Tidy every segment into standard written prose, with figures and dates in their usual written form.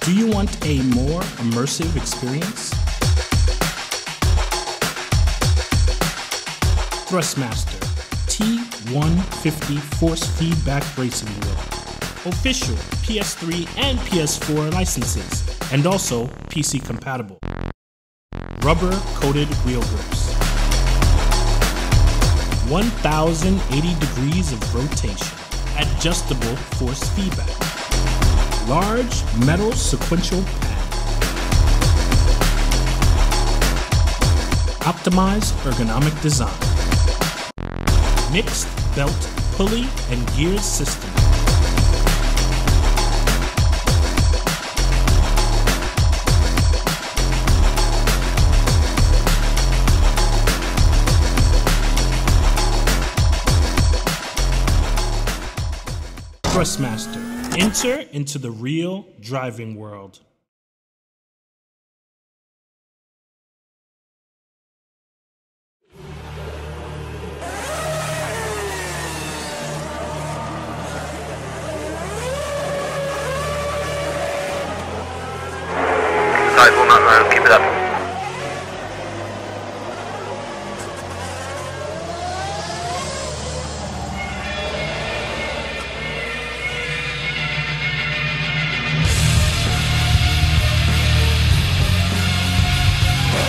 Do you want a more immersive experience? Thrustmaster T150 force feedback racing wheel. Official PS3 and PS4 licenses, and also PC compatible. Rubber coated wheel grips. 1080 degrees of rotation. Adjustable force feedback. Large metal sequential pad. Optimized ergonomic design. Mixed belt, pulley, and gears system. Thrustmaster. Enter into the real driving world. Sidewall not round, keep it up.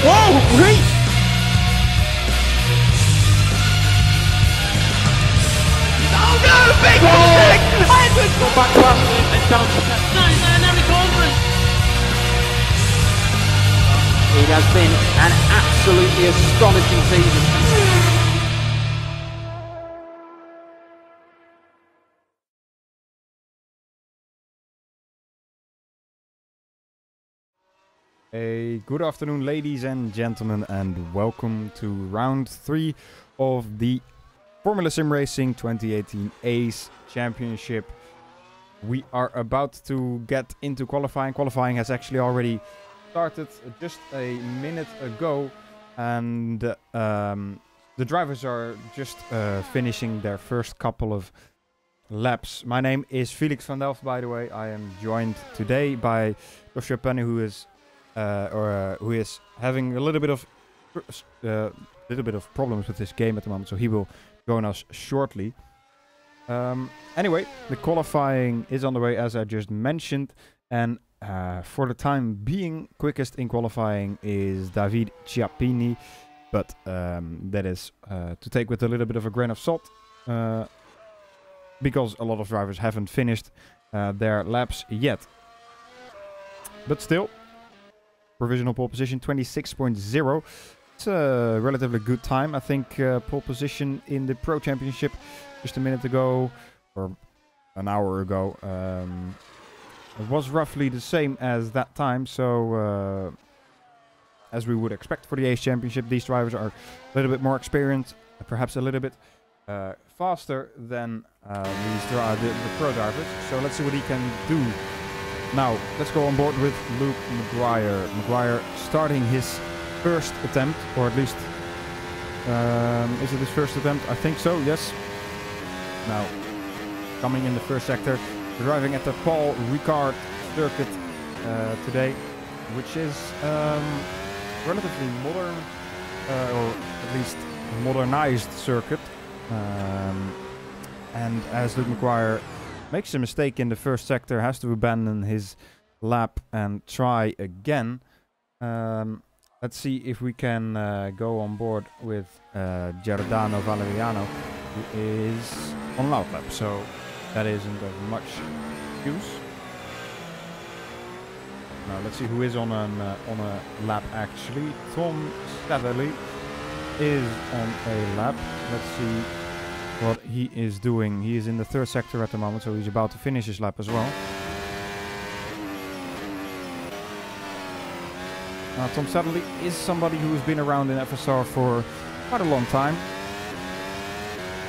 Whoa, great! Oh no, big mistake! I had to go back to us and down to 9 now recovering. It has been an absolutely astonishing season. A good afternoon, ladies and gentlemen, and welcome to round 3 of the Formula SimRacing 2018 ACE Championship. We are about to get into qualifying. Qualifying has actually already started just a minute ago, and the drivers are just finishing their first couple of laps. My name is Felix van Delft, by the way. I am joined today by Joshua Penny, who is having a little bit of problems with this game at the moment, so he will join us shortly. Anyway, the qualifying is on the way, as I just mentioned, and for the time being, quickest in qualifying is David Chiappini, but that is to take with a little bit of a grain of salt, because a lot of drivers haven't finished their laps yet. But still, provisional pole position 26.0. It's a relatively good time. I think pole position in the Pro Championship just a minute ago, or an hour ago, it was roughly the same as that time. So as we would expect for the ACE Championship, these drivers are a little bit more experienced, perhaps a little bit faster than the pro drivers. So let's see what he can do. Now, let's go on board with Luke Maguire. Maguire starting his first attempt, or at least, is it his first attempt? I think so, yes. Now, coming in the first sector, driving at the Paul Ricard circuit today, which is relatively modern, or at least modernized circuit. And as Luke Maguire makes a mistake in the first sector, has to abandon his lap and try again. Let's see if we can go on board with Giordano Valeriano, who is on loud lap, so that isn't of much use. Now let's see who is on a lap actually. Tom Satherley is on a lap. Let's see what he is doing. He is in the third sector at the moment, so he's about to finish his lap as well. Tom Satterley is somebody who has been around in FSR for quite a long time,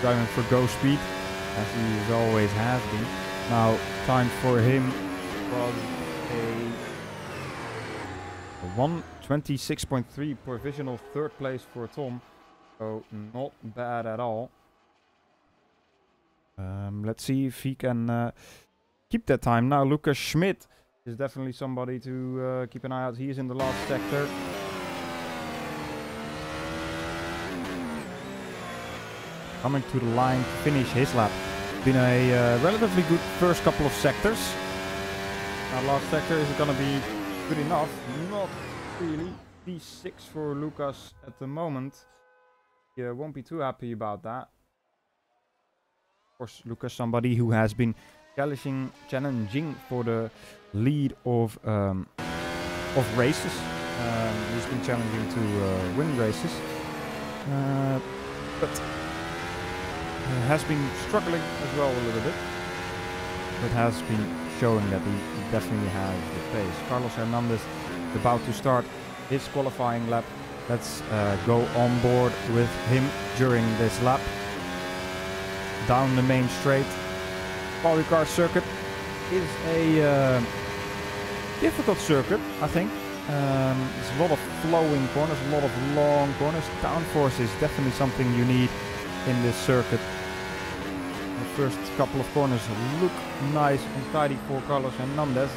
driving for Go Speed, as he always has been. Now, time for him was a 1:26.3 provisional third place for Tom, so not bad at all. Let's see if he can keep that time. Now Lucas Schmitt is definitely somebody to keep an eye out. He is in the last sector. Coming to the line to finish his lap. Been a relatively good first couple of sectors. Now last sector, is it going to be good enough? Not really. P6 for Lucas at the moment. He won't be too happy about that. Of course, Lucas, somebody who has been challenging for the lead of races. He's been challenging to win races, but has been struggling as well a little bit. But has been showing that he definitely has the pace. Carlos Hernandez about to start his qualifying lap. Let's go on board with him during this lap. Down the main straight. Polycar circuit is a difficult circuit, I think. There's a lot of flowing corners, a lot of long corners. Downforce is definitely something you need in this circuit. The first couple of corners look nice and tidy for Carlos Hernandez.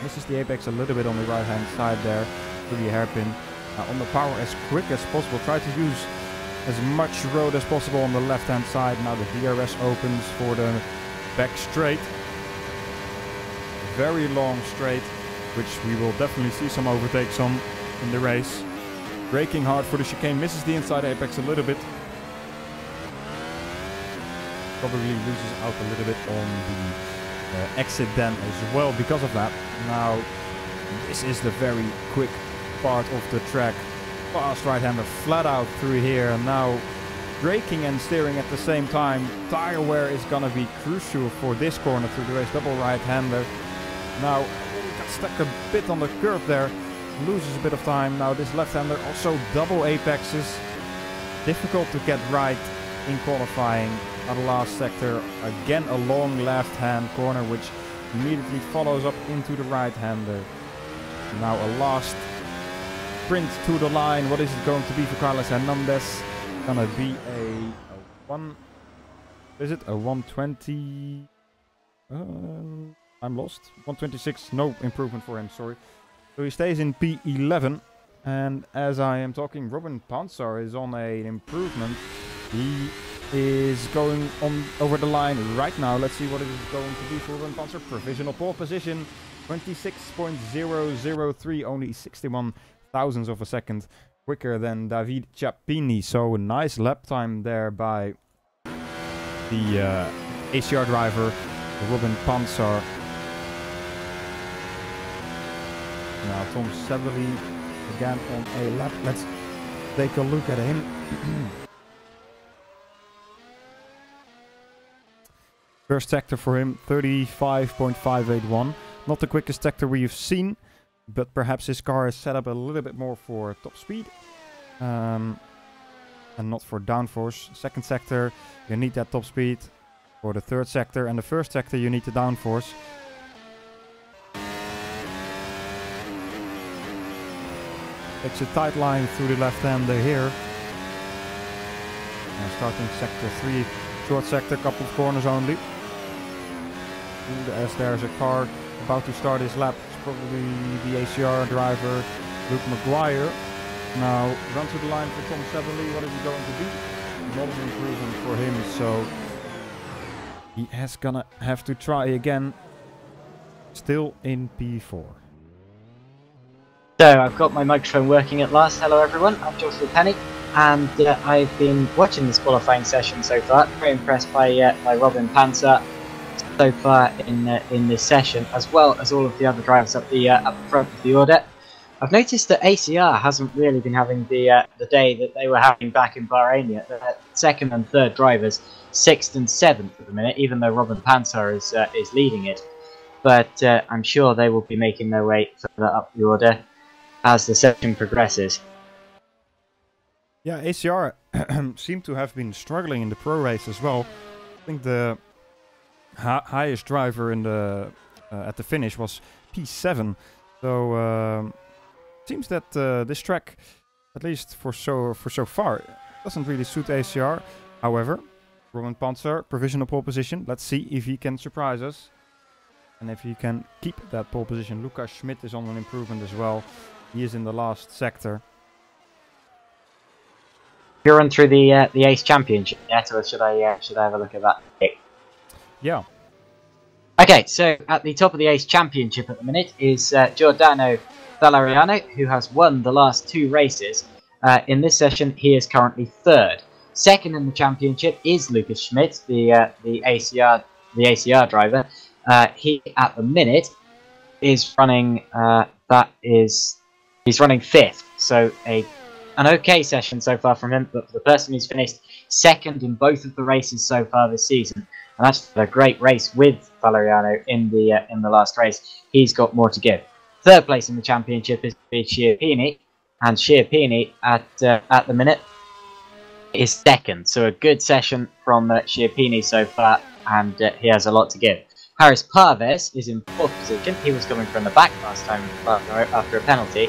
Misses the apex a little bit on the right hand side there through the hairpin. On the power as quick as possible. Try to use as much road as possible on the left hand side. Now the DRS opens for the back straight. Very long straight, which we will definitely see some overtakes on in the race. Braking hard for the chicane, misses the inside apex a little bit. Probably loses out a little bit on the exit then as well because of that. Now this is the very quick part of the track. Fast right-hander flat out through here, and now braking and steering at the same time. Tire wear is gonna be crucial for this corner through the race. Double right-hander. Now got stuck a bit on the curb there, loses a bit of time. Now this left-hander also double apexes. Difficult to get right in qualifying. At the last sector, again a long left-hand corner, which immediately follows up into the right-hander. Now a last sprint to the line. What is it going to be for Carlos Hernandez? Gonna be a 120. I'm lost. 126. No improvement for him. Sorry. So he stays in P11. And as I am talking, Robin Panzer is on an improvement. He is going on over the line right now. Let's see what it is going to be for Robin Panzer. Provisional pole position. 26.003. Only 61 thousandths of a second quicker than David Ciappini. So a nice lap time there by the ACR driver, Robin Panzer. Now Tom Severly again on a lap. Let's take a look at him. First sector for him, 35.581. Not the quickest sector we've seen, but perhaps his car is set up a little bit more for top speed and not for downforce. Second sector, you need that top speed. For the third sector and the first sector, you need the downforce. Takes a tight line through the left-hander here. Now starting sector 3, short sector, couple of corners only. And as there's a car about to start his lap, it's probably the ACR driver, Luke McGuire. Now run to the line for Tom Severly. What is he going to be? Not an improvement for him, so he is gonna have to try again. Still in P4. So I've got my microphone working at last. Hello everyone, I'm Joshua Penny, and I've been watching this qualifying session so far. Very impressed by Robin Panzer so far in this session, as well as all of the other drivers up the front of the order. I've noticed that ACR hasn't really been having the day that they were having back in Bahrain yet. The second and third drivers, 6th and 7th at the minute, even though Robin Panzer is leading it. But I'm sure they will be making their way further up the order as the session progresses. Yeah, ACR seem to have been struggling in the pro race as well. I think the highest driver in the at the finish was P7. So seems that this track, at least for so far, doesn't really suit ACR. However, Robin Panzer, provisional pole position. Let's see if he can surprise us. And if you can keep that pole position, Lucas Schmitt is on an improvement as well. He is in the last sector. You run through the ACE Championship yet, or should I have a look at that? Yeah. Okay, so at the top of the ACE Championship at the minute is Giordano Valeriano, who has won the last 2 races. In this session, he is currently 3rd. Second in the championship is Lucas Schmitt, the ACR driver. He at the minute is running he's running 5th, so an okay session so far from him. But for the person who's finished 2nd in both of the races so far this season, and that's a great race with Valeriano in the last race, he's got more to give. 3rd place in the championship is Schiappini, and Schiappini at the minute is 2nd. So a good session from Schiappini so far, and he has a lot to give. Harris Parves is in 4th position. He was coming from the back last time after a penalty,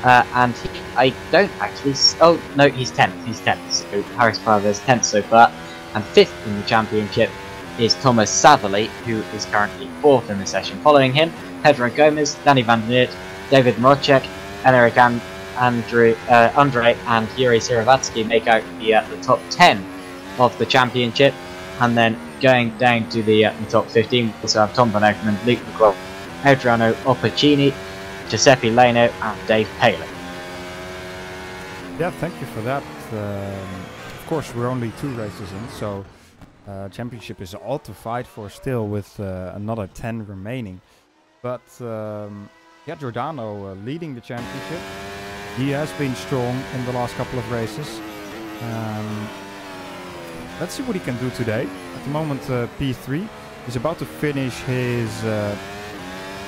and I don't actually. Oh no, he's 10th. He's 10th. So Harris Parves 10th so far, and 5th in the championship is Thomas Savalli, who is currently 4th in the session. Following him, Pedro Gomez, Danny Van Der Neert, David Mrocek, Enric Andre and Yuri Siravatsky make out the top 10 of the championship, and then going down to the top 15, we also have Tom Van Okerman, Luke McGraw, Adriano Opporcini, Giuseppe Leno, and Dave Palin. Yeah, thank you for that. Of course, we're only 2 races in, so championship is all to fight for still, with another 10 remaining. But yeah, Giordano leading the championship. He has been strong in the last couple of races. Let's see what he can do today. At the moment, P3 is about to finish his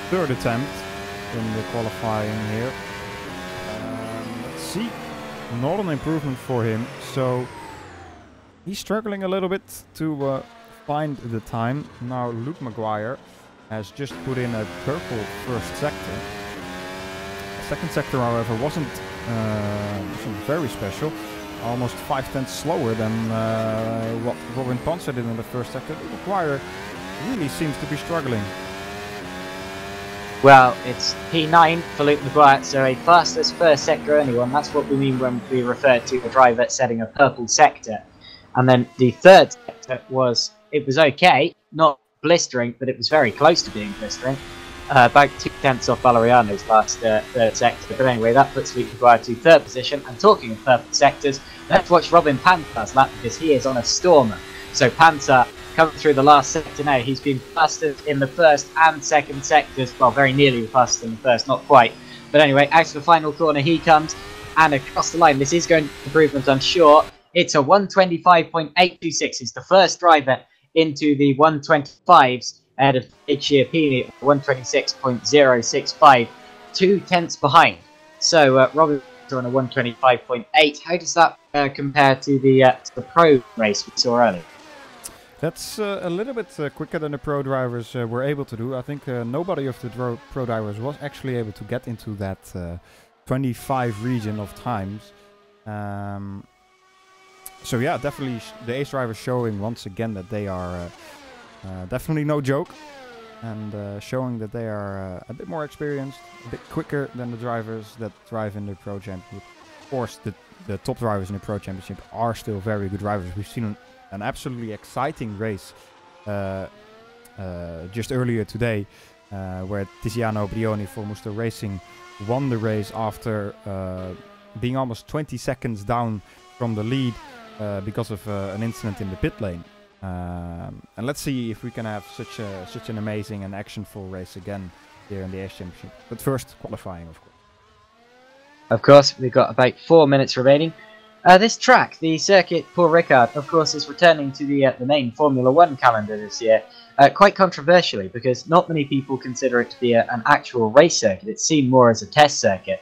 3rd attempt in the qualifying here. Let's see. Not an improvement for him, so he's struggling a little bit to find the time. Now Luke Maguire has just put in a purple 1st sector. The 2nd sector, however, wasn't very special. Almost 5/10 slower than what Robin Ponce did in the 1st sector. Luke Maguire really seems to be struggling. Well, it's P9 for Luke Maguire, so a fastest 1st sector anyone. That's what we mean when we refer to a driver setting a purple sector. And then the 3rd sector was okay, not blistering, but it was very close to being blistering. About 2/10 off Valeriano's last 3rd sector. But anyway, that puts Luke Maguire to 3rd position. And talking of purple sectors, let's watch Robin Panzer's lap, because he is on a stormer. So Panzer coming through the last sector now. He's been fastest in the 1st and 2nd sectors. Well, very nearly fastest in the 1st, not quite. But anyway, out to the final corner he comes, and across the line. This is going to improvement, I'm sure. It's a 125.826. He's the 1st driver into the 125s ahead of Schiappini, 126.065, 2/10 behind. So Robin on a 125.8. How does that compare to the pro race we saw earlier? That's a little bit quicker than the pro drivers were able to do. I think nobody of the pro drivers was actually able to get into that 25 region of times. So yeah, definitely the ACE drivers showing once again that they are definitely no joke, and showing that they are a bit more experienced, a bit quicker than the drivers that drive in the Pro Championship. Of course, the top drivers in the Pro Championship are still very good drivers. We've seen an absolutely exciting race just earlier today, where Tiziano Brioni for Musto Racing won the race after being almost 20 seconds down from the lead because of an incident in the pit lane. And let's see if we can have such an amazing and actionful race again here in the ACE Championship. But first, qualifying, of course. Of course, we've got about 4 minutes remaining. This track, the circuit Paul Ricard, of course, is returning to the main Formula 1 calendar this year, quite controversially, because not many people consider it to be an actual race circuit. It's seen more as a test circuit.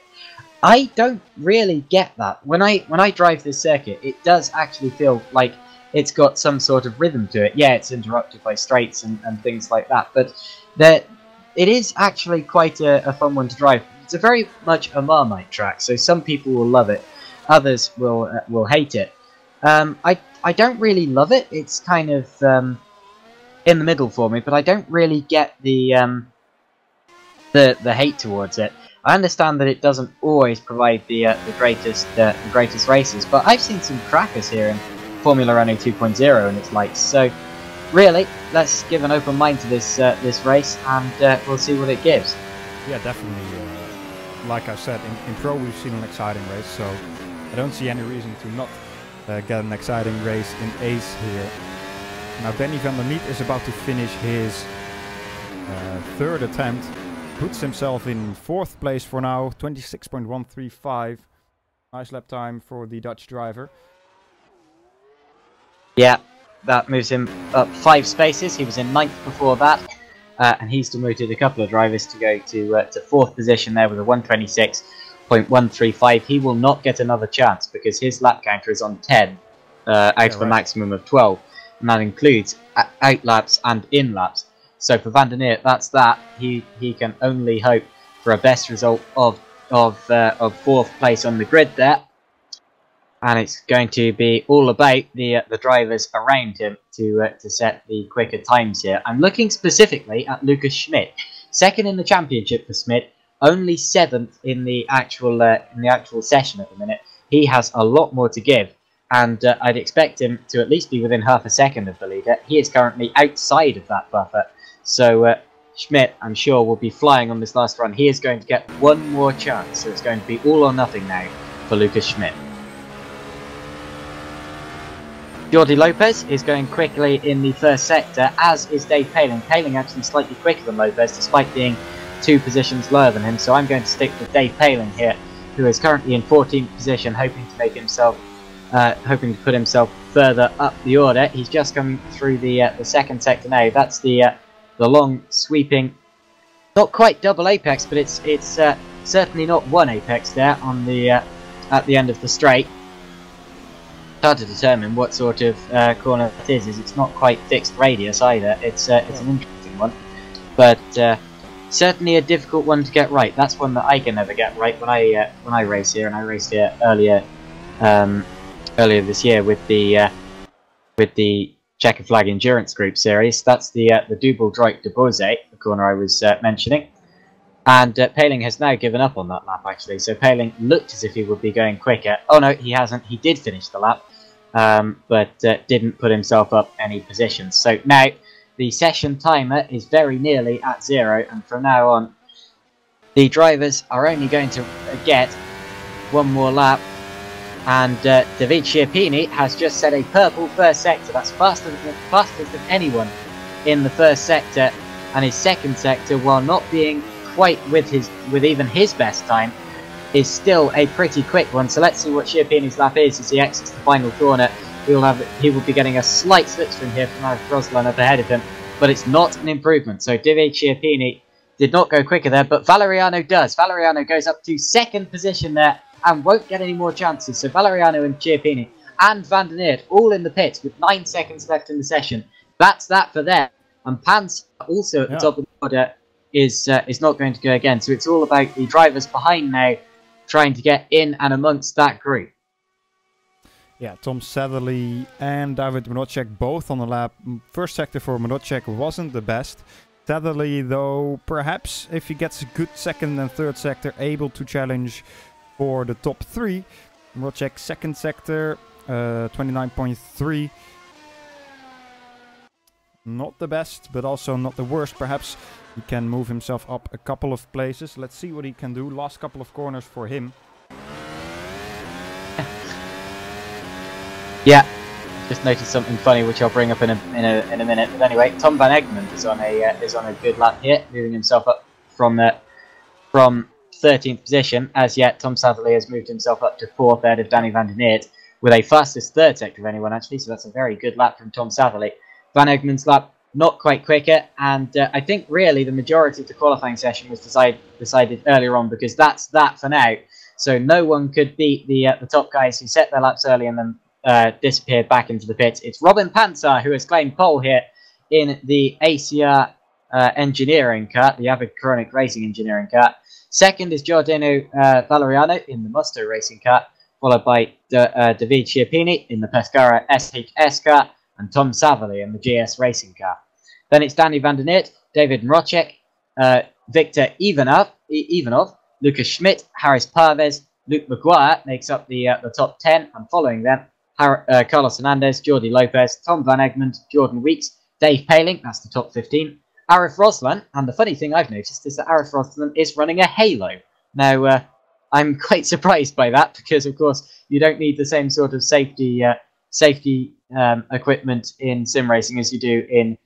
I don't really get that. When I drive this circuit, it does actually feel like it's got some sort of rhythm to it. Yeah, it's interrupted by straights and things like that, but it is actually quite a fun one to drive. It's a very much a Marmite track, so some people will love it, others will hate it. I don't really love it. It's kind of in the middle for me, but I don't really get the hate towards it. I understand that it doesn't always provide the greatest races, but I've seen some crackers here in Formula Renault 2.0 and its lights. So really, let's give an open mind to this race, and we'll see what it gives. Yeah, definitely. Like I said, in Pro we've seen an exciting race, so I don't see any reason to not get an exciting race in Ace here. Now Danny van der Meet is about to finish his third attempt. Puts himself in 4th place for now, 26.135. Nice lap time for the Dutch driver. Yeah, that moves him up 5 spaces. He was in 9th before that, and he's demoted a couple of drivers to go to 4th position there with a 126.135. He will not get another chance because his lap counter is on 10 out of a maximum of 12, and that includes out laps and in laps. So for Van der Neert, that's that. He can only hope for a best result of 4th place on the grid there, and it's going to be all about the drivers around him to set the quicker times here. I'm looking specifically at Lucas Schmitt, 2nd in the championship for Schmitt, only 7th in the actual session at the minute. He has a lot more to give, and I'd expect him to at least be within half a second of the leader. He is currently outside of that buffer. So Schmitt, I'm sure, will be flying on this last run. He is going to get one more chance, so it's going to be all or nothing now for Lucas Schmitt. Jordi Lopez is going quickly in the 1st sector, as is Dave Paling. Paling actually slightly quicker than Lopez, despite being 2 positions lower than him. So I'm going to stick with Dave Paling here, who is currently in 14th position, hoping to make himself, hoping to put himself further up the order. He's just coming through the 2nd sector now. That's the long sweeping, not quite double apex, but it's certainly not one apex there on the at the end of the straight. It's hard to determine what sort of corner it is. It's not quite fixed radius either. It's an interesting one, but certainly a difficult one to get right. That's one that I can never get right when I race here, and I raced here earlier this year with the Checker Flag Endurance Group Series. That's the Double Droit de Beauzé, the corner I was mentioning. And Paling has now given up on that lap, actually. So Paling looked as if he would be going quicker. Oh no, he hasn't. He did finish the lap, but didn't put himself up any positions. So now the session timer is very nearly at 0, and from now on, the drivers are only going to get one more lap. And David Schiappini has just set a purple 1st sector. That's fastest than anyone in the 1st sector, and his 2nd sector, while not being quite with even his best time, is still a pretty quick one. So let's see what Schiappini's lap is as he exits the final corner. He will be getting a slight slipstream here from Alex Roslan up ahead of him, but it's not an improvement. So David Schiappini did not go quicker there, but Valeriano does. Valeriano goes up to 2nd position there and won't get any more chances. So Valeriano and Schiappini and Van der Neert all in the pits with 9 seconds left in the session. That's that for them. And Pants, also at the top of the order, is not going to go again. So it's all about the drivers behind now trying to get in and amongst that group. Yeah, Tom Satherley and David Mrozek both on the lap. 1st sector for Mrozek wasn't the best. Satherley, though, perhaps if he gets a good 2nd and 3rd sector, able to challenge for the top 3. Mrozek 2nd sector, 29.3. Not the best, but also not the worst. Perhaps he can move himself up a couple of places. Let's see what he can do. Last couple of corners for him. Yeah, just noticed something funny, which I'll bring up in a minute. But anyway, Tom van Egmond is on a good lap here, moving himself up from 13th position. As yet, Tom Satherley has moved himself up to 4th ahead of Danny van der Neert, with a fastest 3rd sector of anyone, actually. So that's a very good lap from Tom Satherley. Van Egmond's lap not quite quicker, and I think really the majority of the qualifying session was decided earlier on, because that's that for now. So no one could beat the top guys who set their laps early and then disappeared back into the pits. It's Robin Panzer who has claimed pole here in the ACR engineering car, the Avid Chronic Racing engineering car. 2nd is Giordano Valeriano in the Musto racing car, followed by David Schiappini in the Pescara SHS car, and Tom Satherley in the GS racing car. Then it's Danny van der Neert, David Mrocek, Victor Ivanov, Lucas Schmitt, Harris Parves, Luke Maguire makes up the top 10, and following them, Carlos Hernandez, Jordi Lopez, Tom van Egmond, Jordan Weeks, Dave Paling, that's the top 15, Arif Roslan, and the funny thing I've noticed is that Arif Roslan is running a Halo. Now, I'm quite surprised by that, because of course you don't need the same sort of safety equipment in sim racing as you do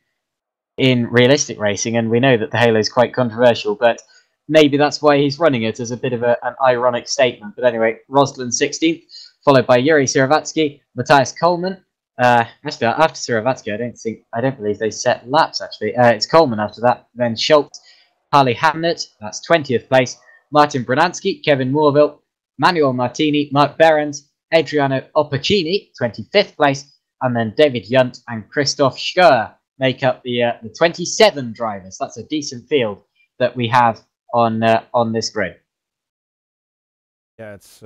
in realistic racing, and we know that the Halo is quite controversial, but maybe that's why he's running it as a bit of an ironic statement. But anyway, Roslan 16th, followed by Yuri Siravatsky, Matthias Coleman. Actually, after Siravatsky, I don't believe they set laps. Actually, it's Coleman after that. Then Schultz, Harley Hamnet, that's 20th place. Martin Brunanski, Kevin Moorville, Manuel Martini, Mark Behrens, Adriano Opacini, 25th place, and then David Yunt and Christoph Schur make up the 27 drivers. That's a decent field that we have on this grid. Yeah, it's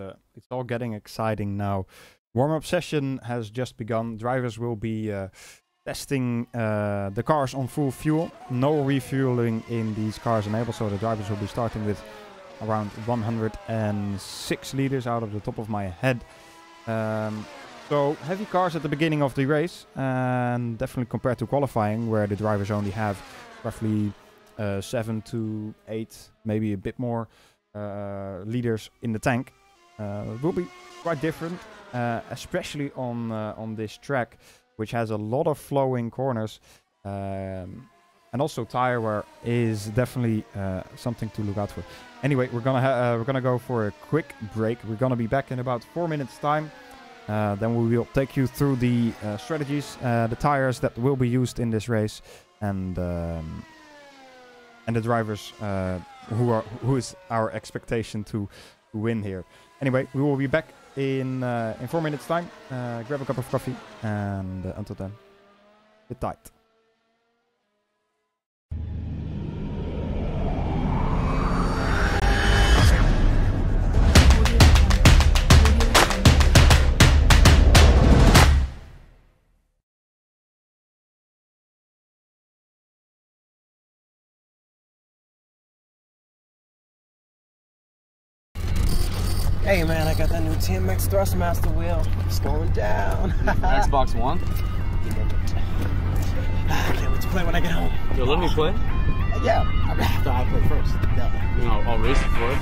all getting exciting now. Warm-up session has just begun. Drivers will be testing the cars on full fuel. No refueling in these cars enabled, so the drivers will be starting with around 106 liters out of the top of my head. So heavy cars at the beginning of the race, and definitely compared to qualifying, where the drivers only have roughly 7 to 8, maybe a bit more liters in the tank. It will be quite different, especially on this track, which has a lot of flowing corners, and also tire wear is definitely something to look out for. Anyway, we're gonna go for a quick break. We're gonna be back in about 4 minutes time. Then we will take you through the strategies, the tires that will be used in this race, and the drivers who is our expectation to win here. Anyway, we will be back in 4 minutes time. Grab a cup of coffee, and until then, sit tight. Hey man, I got that new TMX Thrustmaster wheel. It's going down. Xbox One? I can't wait to play when I get home. Yo, let me play? Yeah, I mean, after I play first. Yeah. You know, I'll race it for it.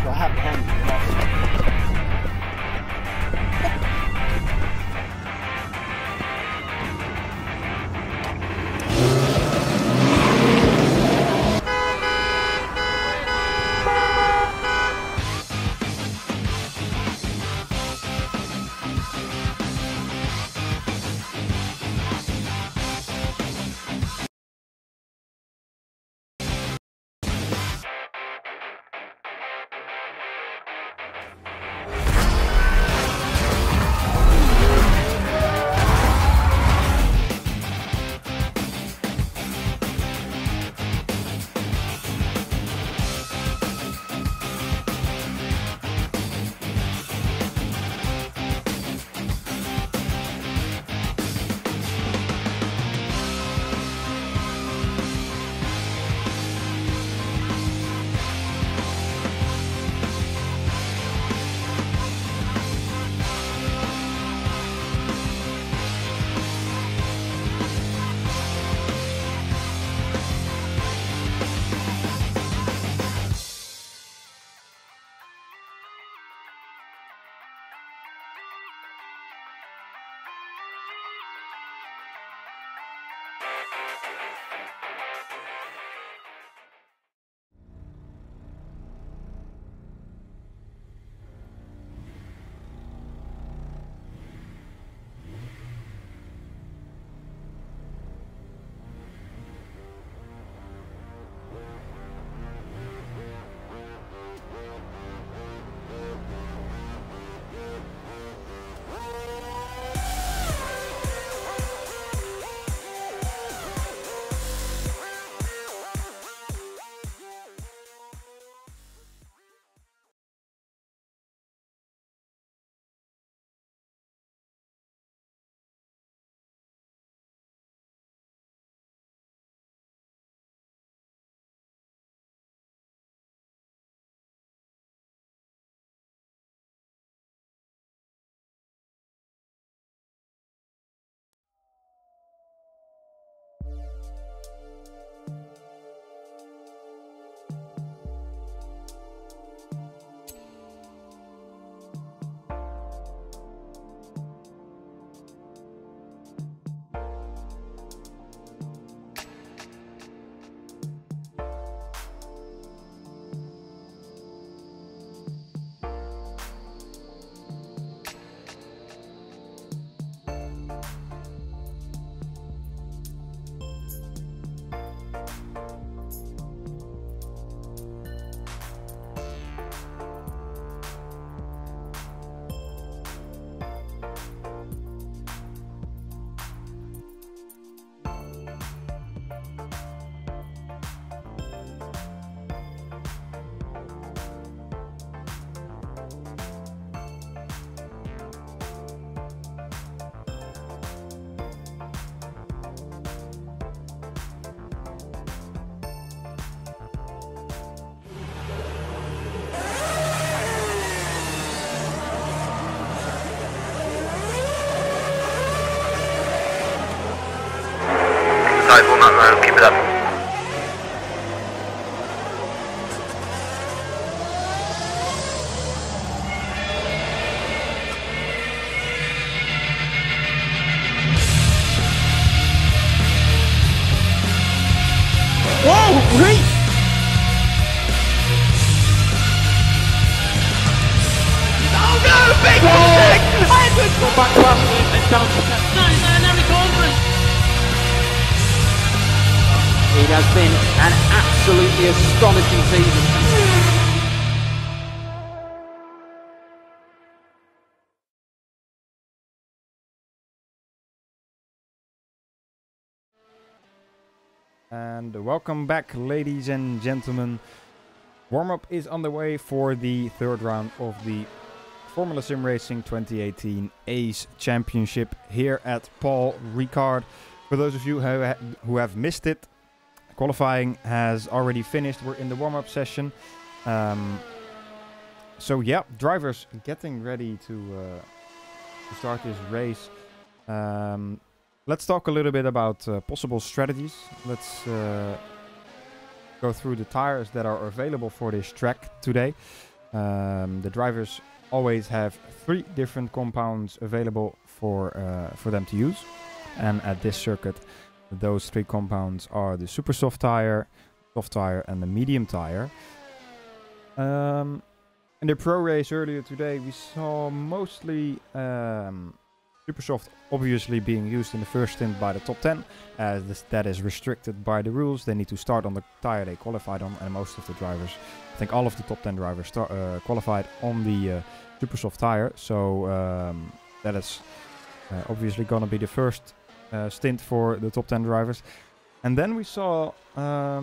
Well, I have a hand. outside, will not move, keep it up. Whoa, wait! Oh no, big mistake! Edwards got back to us and down to 9 dynamic conference. It has been an absolutely astonishing season. And welcome back, ladies and gentlemen. Warm-up is underway for the third round of the Formula Sim Racing 2018 ACE Championship here at Paul Ricard. For those of you who have missed it, qualifying has already finished. We're in the warm-up session. So yeah, drivers getting ready to start this race. Let's talk a little bit about possible strategies. Let's go through the tires that are available for this track today. The drivers always have 3 different compounds available for them to use. And at this circuit, those 3 compounds are the super soft tire, and the medium tire. In the pro race earlier today, we saw mostly super soft obviously being used in the first stint by the top 10, as that is restricted by the rules. They need to start on the tire they qualified on, and most of the drivers, I think all of the top 10 drivers qualified on the super soft tire. So that is obviously going to be the first stint for the top 10 drivers. And then we saw a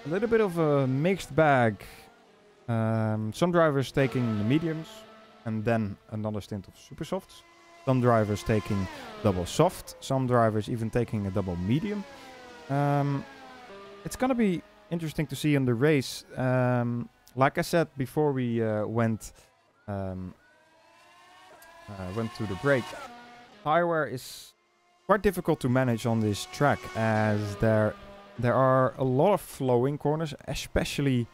little bit of a mixed bag. Some drivers taking the mediums and then another stint of super softs. Some drivers taking double soft, some drivers even taking a double medium. It's gonna be interesting to see in the race. Like I said before we went to the break, tire wear is quite difficult to manage on this track, as there are a lot of flowing corners, especially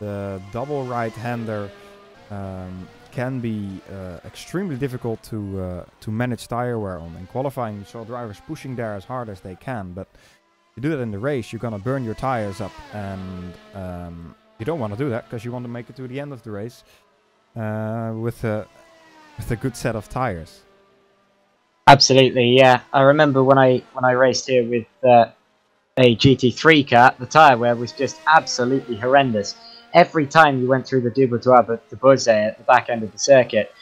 the double right-hander. Can be extremely difficult to manage tire wear on. In qualifying, you saw drivers pushing there as hard as they can, but if you do that in the race, you're gonna burn your tires up, and you don't want to do that because you want to make it to the end of the race with a good set of tires. Absolutely, yeah. I remember when I raced here with a GT3 car, the tire wear was just absolutely horrendous. Every time you went through the double de Buzze at the back end of the circuit,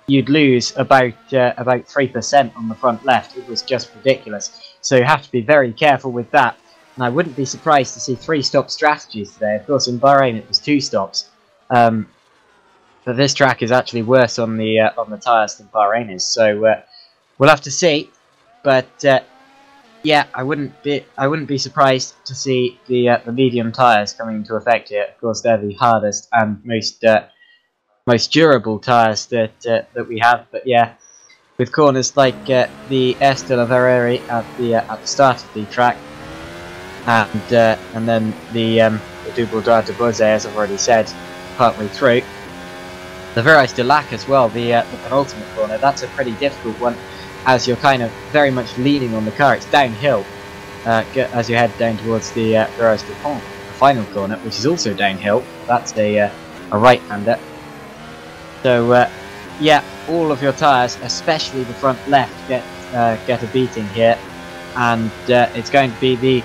you'd lose about 3% on the front left. It was just ridiculous. So you have to be very careful with that. And I wouldn't be surprised to see 3-stop strategies today. Of course, in Bahrain it was 2 stops, but this track is actually worse on the tyres than Bahrain is. So we'll have to see. But yeah, I wouldn't be surprised to see the medium tyres coming into effect here. Of course, they're the hardest and most durable tyres that we have. But yeah, with corners like the Estella Vereri at the start of the track, and then the Double de Buzze, as I've already said, partway through. The Verais de Lac as well, the penultimate corner. That's a pretty difficult one, as you're kind of very much leaning on the car. It's downhill as you head down towards the Verais de Pont, the final corner, which is also downhill. That's a right-hander. So yeah, all of your tyres, especially the front left, get a beating here, and it's going to be the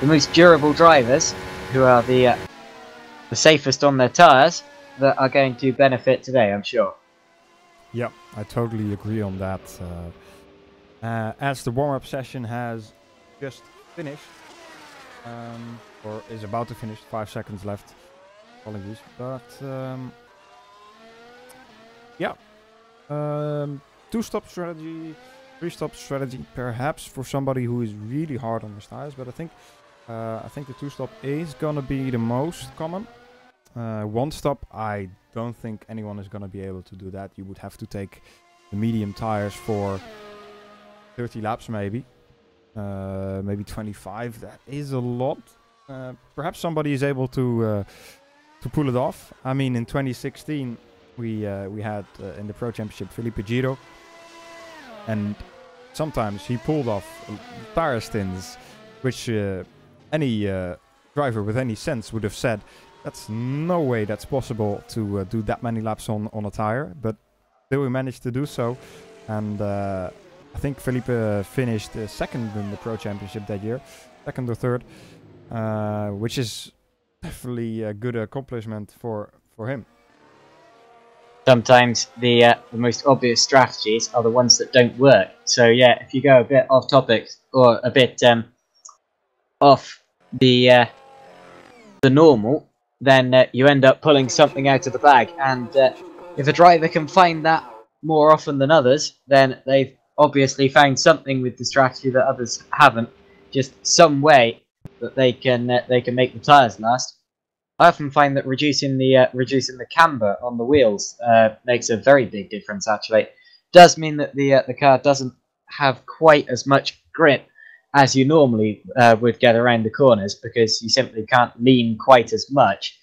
most durable drivers, who are the safest on their tyres, that are going to benefit today, I'm sure. Yeah, I totally agree on that. As the warm-up session has just finished, or is about to finish, 5 seconds left, apologies, but yeah, 2-stop strategy, 3-stop strategy, perhaps for somebody who is really hard on his tires, but I think the 2-stop is gonna be the most common. 1-stop, I don't think anyone is gonna be able to do that. You would have to take the medium tires for 30 laps maybe. maybe 25. That is a lot. Perhaps somebody is able to pull it off. I mean, in 2016 we had in the Pro Championship Felipe Giro, and sometimes he pulled off tire stints, which any driver with any sense would have said, that's no way that's possible to do that many laps on a tire. But still we managed to do so, and I think Felipe finished second in the Pro Championship that year, second or third, which is definitely a good accomplishment for him. Sometimes the most obvious strategies are the ones that don't work. So yeah, if you go a bit off topic or a bit off the normal, then you end up pulling something out of the bag. And if a driver can find that more often than others, then they've obviously found something with the strategy that others haven't. Just some way that they can make the tires last. I often find that reducing the camber on the wheels makes a very big difference. Actually, does mean that the car doesn't have quite as much grip as you normally would get around the corners, because you simply can't lean quite as much.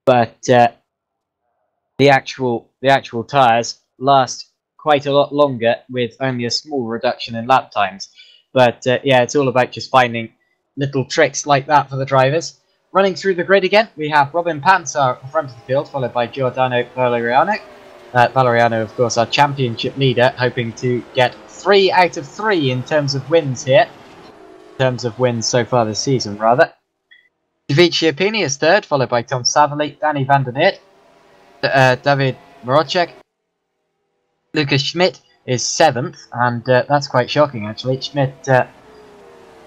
But the actual tires last quite a lot longer with only a small reduction in lap times. But yeah, it's all about just finding little tricks like that for the drivers. Running through the grid again, we have Robin Panzer at the front of the field, followed by Giordano Valeriano. Valeriano, of course, our championship leader, hoping to get 3 out of 3 in terms of wins here. In terms of wins so far this season, rather. David Schiappini is third, followed by Tom Savelli, Danny van der Neert, David Rodger. Lucas Schmitt is 7th, and that's quite shocking, actually. Schmitt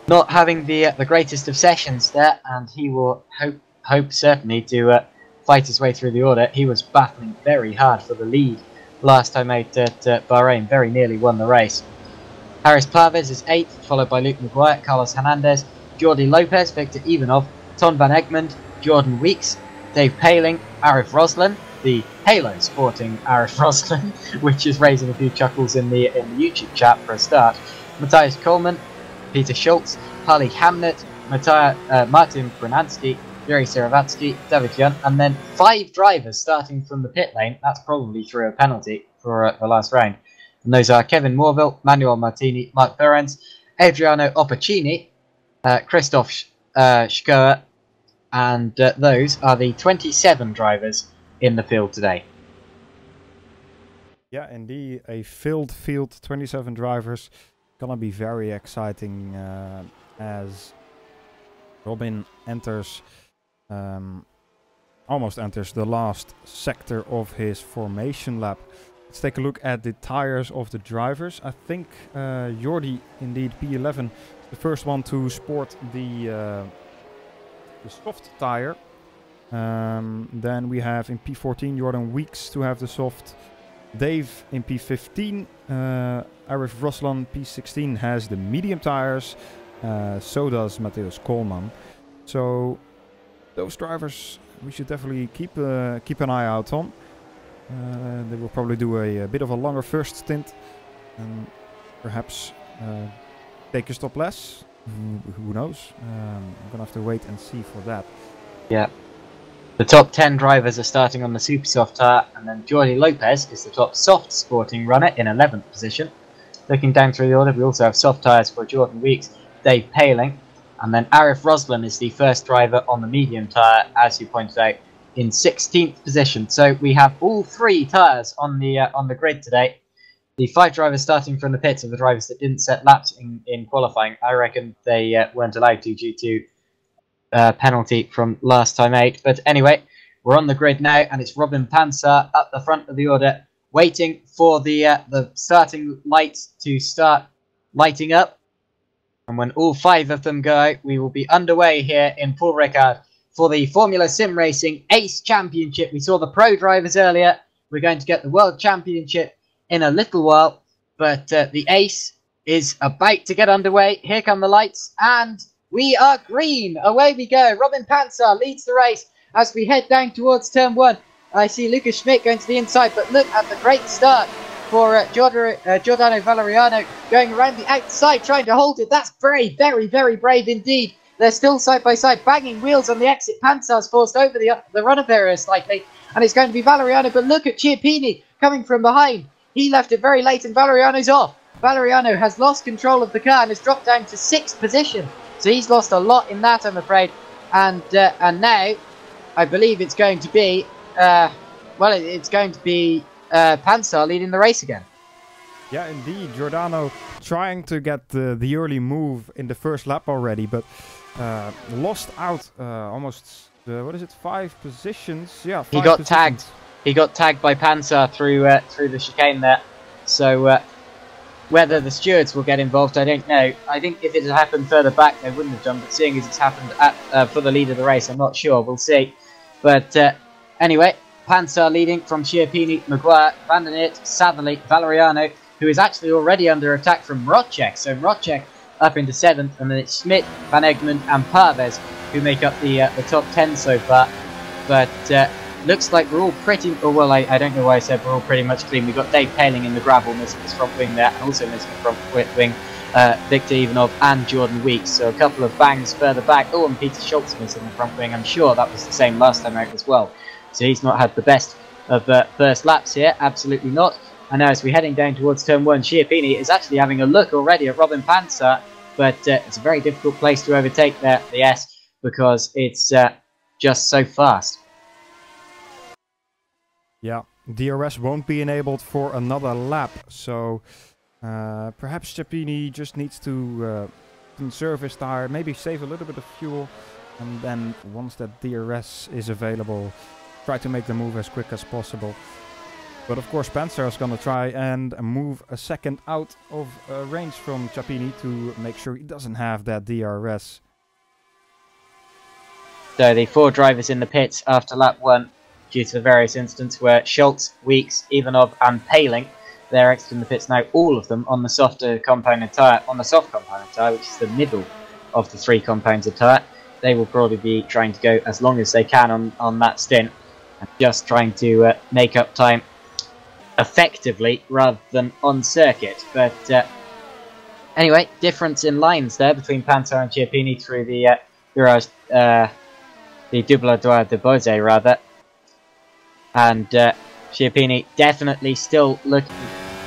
not having the greatest of sessions there, and he will hope certainly to fight his way through the order. He was battling very hard for the lead last time out at Bahrain, very nearly won the race. Harris Plaves is 8th, followed by Luke Maguire, Carlos Hernandez, Jordi Lopez, Victor Ivanov, Ton van Egmond, Jordan Weeks, Dave Paling, Arif Roslan, the Halo sporting Arif Roslan, which is raising a few chuckles in the YouTube chat for a start. Matthias Coleman, Peter Schultz, Harley Hamnet, Martin Brunansky, Yuri Seravatsky, David Young, and then 5 drivers starting from the pit lane. That's probably through a penalty for the last round. And those are Kevin Morville, Manuel Martini, Mark Ferrens, Adriano Opporcini, Christoph Schkoer, and those are the 27 drivers in the field today. Yeah, indeed, a filled field, 27 drivers. Gonna be very exciting as Robin enters, almost enters the last sector of his formation lap. Let's take a look at the tires of the drivers. I think Jordi, indeed, P11, the first one to sport the soft tire. Then we have in P14 Jordan Weeks to have the soft. Dave in P15, Arif Roslan P16 has the medium tires, so does Mateusz Koolman. So those drivers we should definitely keep an eye out on. They will probably do a bit of a longer first stint and perhaps take a stop less. Who knows? I'm gonna have to wait and see for that. Yeah. The top 10 drivers are starting on the super soft tyre, and then Jordi Lopez is the top soft sporting runner in 11th position. Looking down through the order, we also have soft tyres for Jordan Weeks, Dave Paling, and then Arif Roslan is the first driver on the medium tyre, as you pointed out, in 16th position. So we have all 3 tyres on the grid today. The 5 drivers starting from the pits are the drivers that didn't set laps in qualifying. I reckon they weren't allowed to due to penalty from last time out. But anyway, we're on the grid now, and it's Robin Panzer at the front of the order, waiting for the starting lights to start lighting up. And when all 5 of them go out, we will be underway here in Paul Ricard for the Formula Sim Racing ACE Championship. We saw the pro drivers earlier. We're going to get the World Championship in a little while, but the ACE is about to get underway. Here come the lights, and we are green. Away we go. Robin Panzer leads the race as we head down towards turn 1. I see Lucas Schmitt going to the inside, but look at the great start for Giordano Valeriano, going around the outside, trying to hold it. That's very, very, very brave indeed. They're still side by side, banging wheels on the exit. Panzer's forced over the run-up area slightly, and it's going to be Valeriano. But look at Chiappini coming from behind. He left it very late, and Valeriano's off. Valeriano has lost control of the car and has dropped down to 6th position. So he's lost a lot in that, I'm afraid. And now, I believe it's going to be, it's going to be Panzer leading the race again. Yeah, indeed. Giordano trying to get the early move in the first lap already, but lost out almost, 5 positions? Yeah, 5 He got positions. tagged. He got tagged by Panzer through the chicane there. So whether the stewards will get involved, I don't know. I think if it had happened further back, they wouldn't have done. But seeing as it's happened for the lead of the race, I'm not sure. We'll see. But anyway, Panzer leading from Chiappini, Maguire, Van der Neert, Satherley, Valeriano, who is actually already under attack from Rodger. So Rodger up into 7th, and then it's Schmitt, Van Egmond, and Parves who make up the top 10 so far. But looks like we're all pretty... Oh, well, I don't know why I said we're all pretty much clean. We've got Dave Paling in the gravel, missing his front wing there, and also missing the front wing, Victor Ivanov and Jordan Weeks. So a couple of bangs further back. Oh, and Peter Schultz missing the front wing. I'm sure that was the same last time out as well. So he's not had the best of first laps here. Absolutely not. And now as we're heading down towards turn 1, Chiappini is actually having a look already at Robin Panzer. But it's a very difficult place to overtake there, the S, because it's just so fast. Yeah, DRS won't be enabled for another lap, so perhaps Chiappini just needs to conserve his tire, maybe save a little bit of fuel, and then once that DRS is available, try to make the move as quick as possible. But of course Panzer is going to try and move a second out of range from Chiappini to make sure he doesn't have that DRS. So the 4 drivers in the pits after lap 1, due to the various incidents, were Schultz, Weeks, Ivanov, and Paling. They're exiting the pits now, all of them on the softer compounded tyre, on the soft compounded tyre, which is the middle of the 3 compounded tyre. They will probably be trying to go as long as they can on that stint, and just trying to make up time effectively rather than on circuit. But anyway, difference in lines there between Panzer and Chiappini through the Double Droit de Bose rather. And Chiappini definitely still looking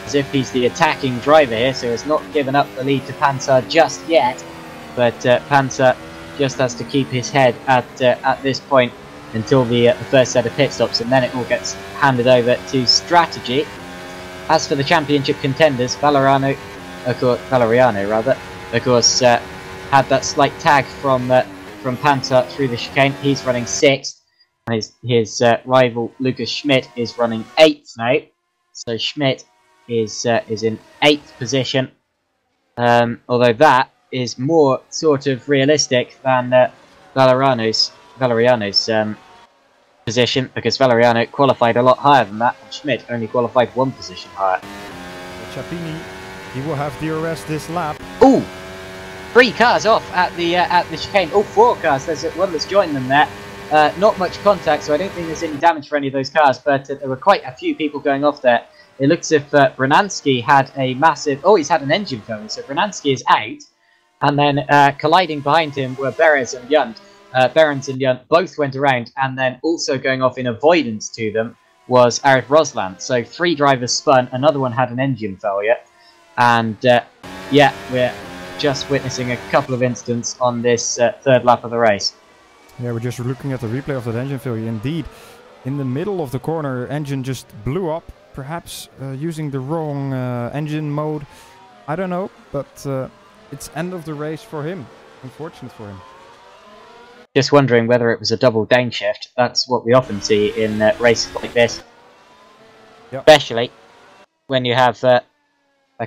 as if he's the attacking driver here, so has not given up the lead to Panzer just yet. But Panzer just has to keep his head at this point until the first set of pit stops, and then it all gets handed over to strategy. As for the championship contenders, Valeriano, of course, had that slight tag from Panzer through the chicane. He's running 6th. His rival Lucas Schmitt is running 8th now, so Schmitt is in 8th position. Although that is more sort of realistic than Valeriano's position, because Valeriano qualified a lot higher than that, and Schmitt only qualified 1 position higher. Chiappini, he will have DRS this lap. Ooh, 3 cars off at the chicane. Oh, 4 cars. There's one that's joined them there. Not much contact, so I don't think there's any damage for any of those cars, but there were quite a few people going off there. It looks as if Branansky had a massive... Oh, he's had an engine failure, so Branansky is out. And then colliding behind him were Behrens and Yunt. Behrens and Yunt both went around, and then also going off in avoidance to them was Arif Rosland. So 3 drivers spun, another one had an engine failure. And yeah, we're just witnessing a couple of incidents on this 3rd lap of the race. Yeah, we're just looking at the replay of that engine failure. Indeed, in the middle of the corner, engine just blew up. Perhaps using the wrong engine mode. I don't know, but it's end of the race for him. Unfortunate for him. Just wondering whether it was a double downshift. That's what we often see in races like this. Yep. Especially when you have a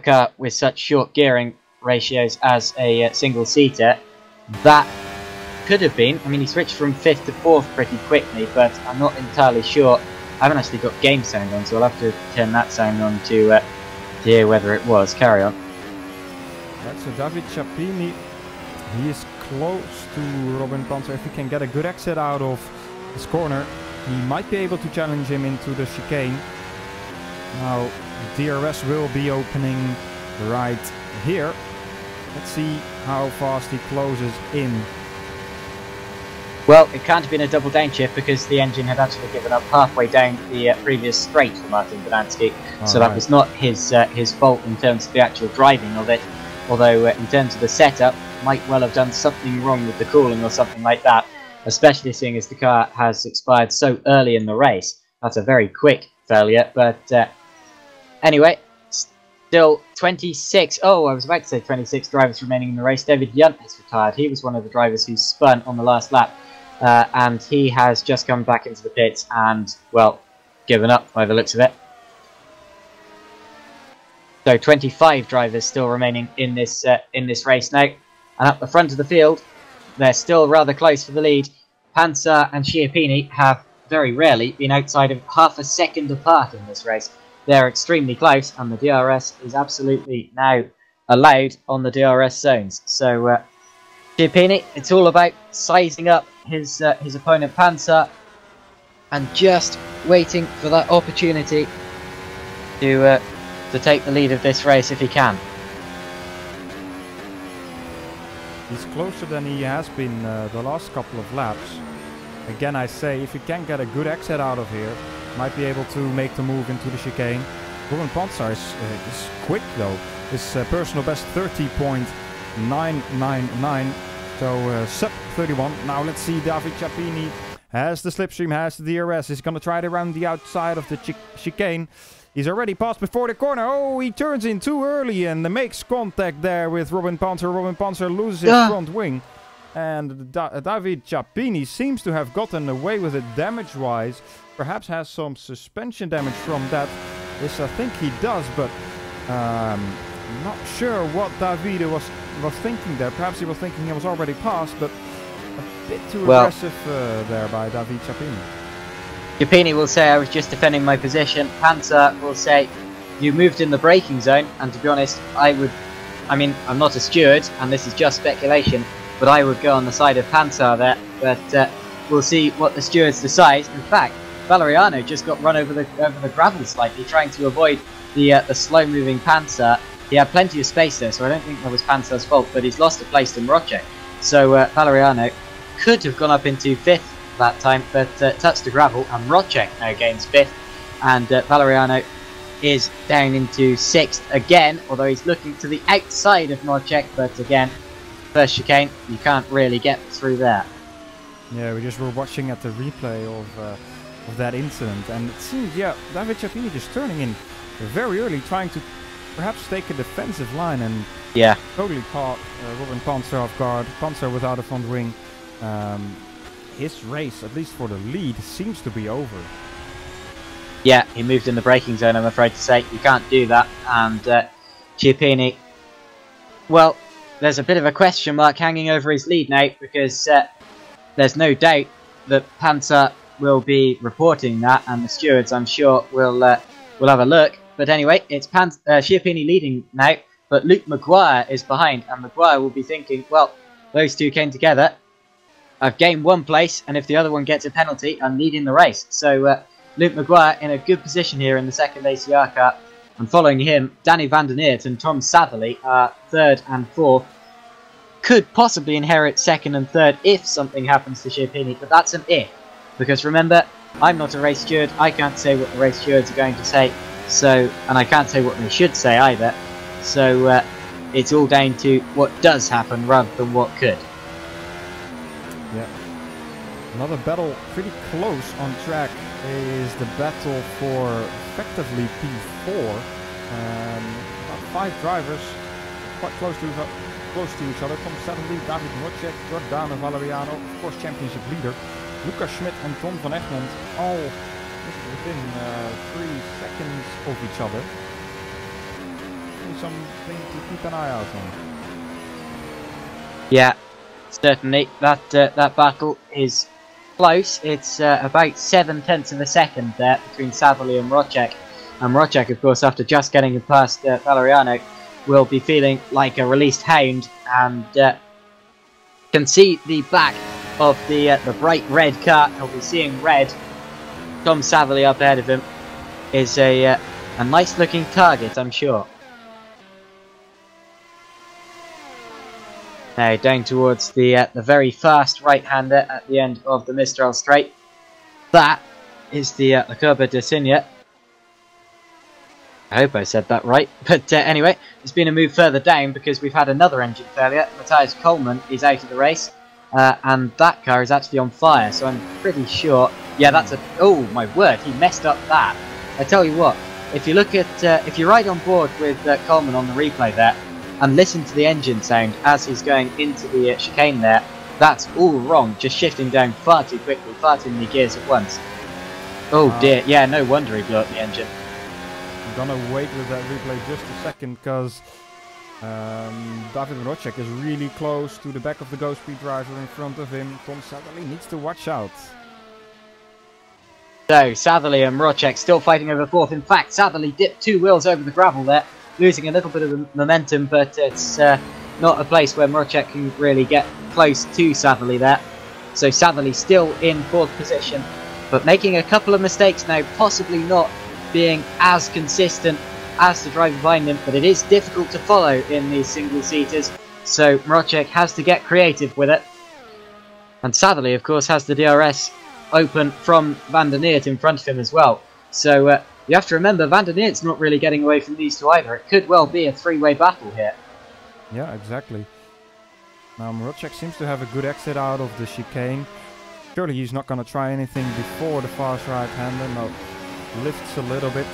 car with such short gearing ratios as a single-seater. That could have been... I mean, he switched from 5th to 4th pretty quickly, but I'm not entirely sure. I haven't actually got game sound on, so I'll have to turn that sound on to hear whether it was. Carry on. Right, so David Chiappini, he is close to Robin Panzer. If he can get a good exit out of this corner, he might be able to challenge him into the chicane. Now, DRS will be opening right here. Let's see how fast he closes in. Well, it can't have been a double downshift because the engine had actually given up halfway down the previous straight for Martin Bonansky, so that was not his fault in terms of the actual driving of it, although in terms of the setup, might well have done something wrong with the cooling or something like that, especially seeing as the car has expired so early in the race. That's a very quick failure, but anyway, still 26, I was about to say 26 drivers remaining in the race. David Yunt has retired. He was one of the drivers who spun on the last lap. And he has just come back into the pits and, well, given up by the looks of it. So 25 drivers still remaining in this race now. And up the front of the field, they're still rather close for the lead. Pansa and Schiappini have very rarely been outside of half a second apart in this race. They're extremely close, and the DRS is absolutely now allowed on the DRS zones. So Schiappini, it's all about sizing up his opponent Pansa and just waiting for that opportunity to take the lead of this race if he can. He's closer than he has been the last couple of laps. Again, I say, if he can get a good exit out of here, might be able to make the move into the chicane. Ruben Pansa is quick though. His personal best 30.999. So sub 31. Now let's see, David Schiappini has the slipstream, has the DRS. He's going to try it around the outside of the chicane. He's already passed before the corner. Oh, he turns in too early and makes contact there with Ruben Pansa. Ruben Pansa loses his front wing. And David Schiappini seems to have gotten away with it damage-wise. Perhaps has some suspension damage from that. This I think he does, but not sure what David was thinking there. Perhaps he was thinking he was already passed, but a bit too aggressive there by David Schiappini. Schiappini will say, I was just defending my position. Pansa will say, you moved in the braking zone. And to be honest, I'm not a steward, and this is just speculation, but I would go on the side of Pansa there. But we'll see what the stewards decide. In fact, Valeriano just got run over the gravel slightly, trying to avoid the slow-moving Pansa. He had plenty of space there, so I don't think that was Pansa's fault, but he's lost a place to Rodger. So Valeriano could have gone up into 5th that time, but touched the gravel, and Rodger now gains 5th, and Valeriano is down into 6th again, although he's looking to the outside of Rodger, but again, first chicane, you can't really get through there. Yeah, we just were watching at the replay of that incident, and it seemed, David Schiappini just turning in very early, trying to perhaps take a defensive line, and totally caught Ruben Pansa off guard. Pansa without a front wing. His race, at least for the lead, seems to be over. Yeah, he moved in the braking zone, I'm afraid to say. You can't do that, and Schiappini, well, there's a bit of a question mark hanging over his lead now, because there's no doubt that Pansa will be reporting that, and the stewards, I'm sure, will have a look. But anyway, it's Schiappini leading now, but Luke Maguire is behind, and Maguire will be thinking, well, those two came together. I've gained one place, and if the other one gets a penalty, I'm leading the race. So Luke Maguire in a good position here in the second ACR car, and following him, Danny van den Eert and Tom Satherley are 3rd and 4th. Could possibly inherit 2nd and 3rd if something happens to Schiappini, but that's an if. Because remember, I'm not a race steward, I can't say what the race stewards are going to say, so, and I can't say what they should say either, so it's all down to what does happen rather than what could. Yeah. Another battle pretty close on track is the battle for effectively P4. About 5 drivers quite close to each other. Tom Satherley, David Rodger, Giordano Valeriano, of course championship leader. Lucas Schmitt and Tom van Egmond all within 3 seconds of each other. Something to keep an eye out on. Yeah, certainly. That battle is close. It's about 7/10 of a second there between Satherley and Rodger. And Rodger, of course, after just getting past Valeriano, will be feeling like a released hound and can see the back of the bright red car. He'll be seeing red. Tom Satherley up ahead of him is a A nice looking target, I'm sure. Now down towards the very fast right-hander at the end of the Mistral straight. That is the Curva de Signa. I hope I said that right. But anyway, there's been a move further down because we've had another engine failure. Matthias Coleman is out of the race. And that car is actually on fire, so I'm pretty sure... Yeah, that's a... Oh, my word, he messed up that. I tell you what, if you look at... if you ride on board with Coleman on the replay there, and listen to the engine sound as he's going into the chicane there, that's all wrong, just shifting down far too quickly, far too many gears at once. Oh dear, yeah, no wonder he blew up the engine. I'm gonna wait with that replay just a second, because David Rodger is really close to the back of the Ghost Speed driver in front of him. Tom Satterley needs to watch out. So, Satherley and Rodger still fighting over fourth. In fact, Satherley dipped 2 wheels over the gravel there, losing a little bit of momentum, but it's not a place where Rodger can really get close to Satherley there. So Satherley still in 4th position, but making a couple of mistakes now, possibly not being as consistent as the driver behind him, but it is difficult to follow in these single-seaters, so Rodger has to get creative with it. And Satherley, of course, has the DRS open from Van der Neert in front of him as well. So you have to remember, Van der Neert's not really getting away from these two either. It could well be a 3-way battle here. Yeah, exactly. Now Rodger seems to have a good exit out of the chicane. Surely he's not going to try anything before the fast right-hander. No, lifts a little bit.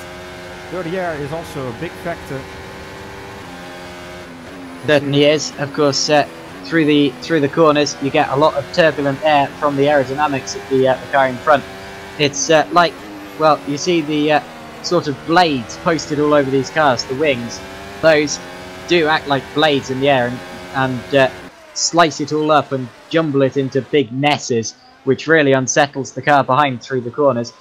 Dirty air is also a big factor. Certainly is. Of course, through the corners, you get a lot of turbulent air from the aerodynamics of the car in front. It's like, well, you see the sort of blades posted all over these cars, the wings. Those do act like blades in the air and slice it all up and jumble it into big messes, which really unsettles the car behind through the corners.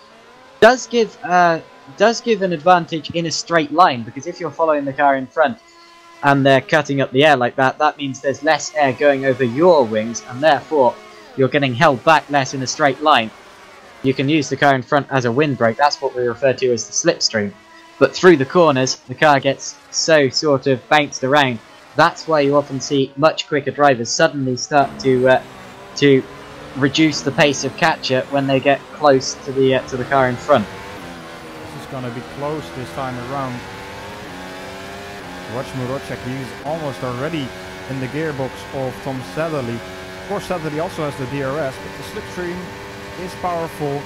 Does give an advantage in a straight line, because if you're following the car in front and they're cutting up the air like that, that means there's less air going over your wings, and therefore you're getting held back less in a straight line. You can use the car in front as a windbreak. That's what we refer to as the slipstream. But through the corners, the car gets so sort of bounced around. That's why you often see much quicker drivers suddenly start to reduce the pace of catcher when they get close to the car in front. This is going to be close this time around. Watch Rodger, he's almost already in the gearbox of Tom Satterley. Of course, Satterley also has the DRS, but the slipstream is powerful.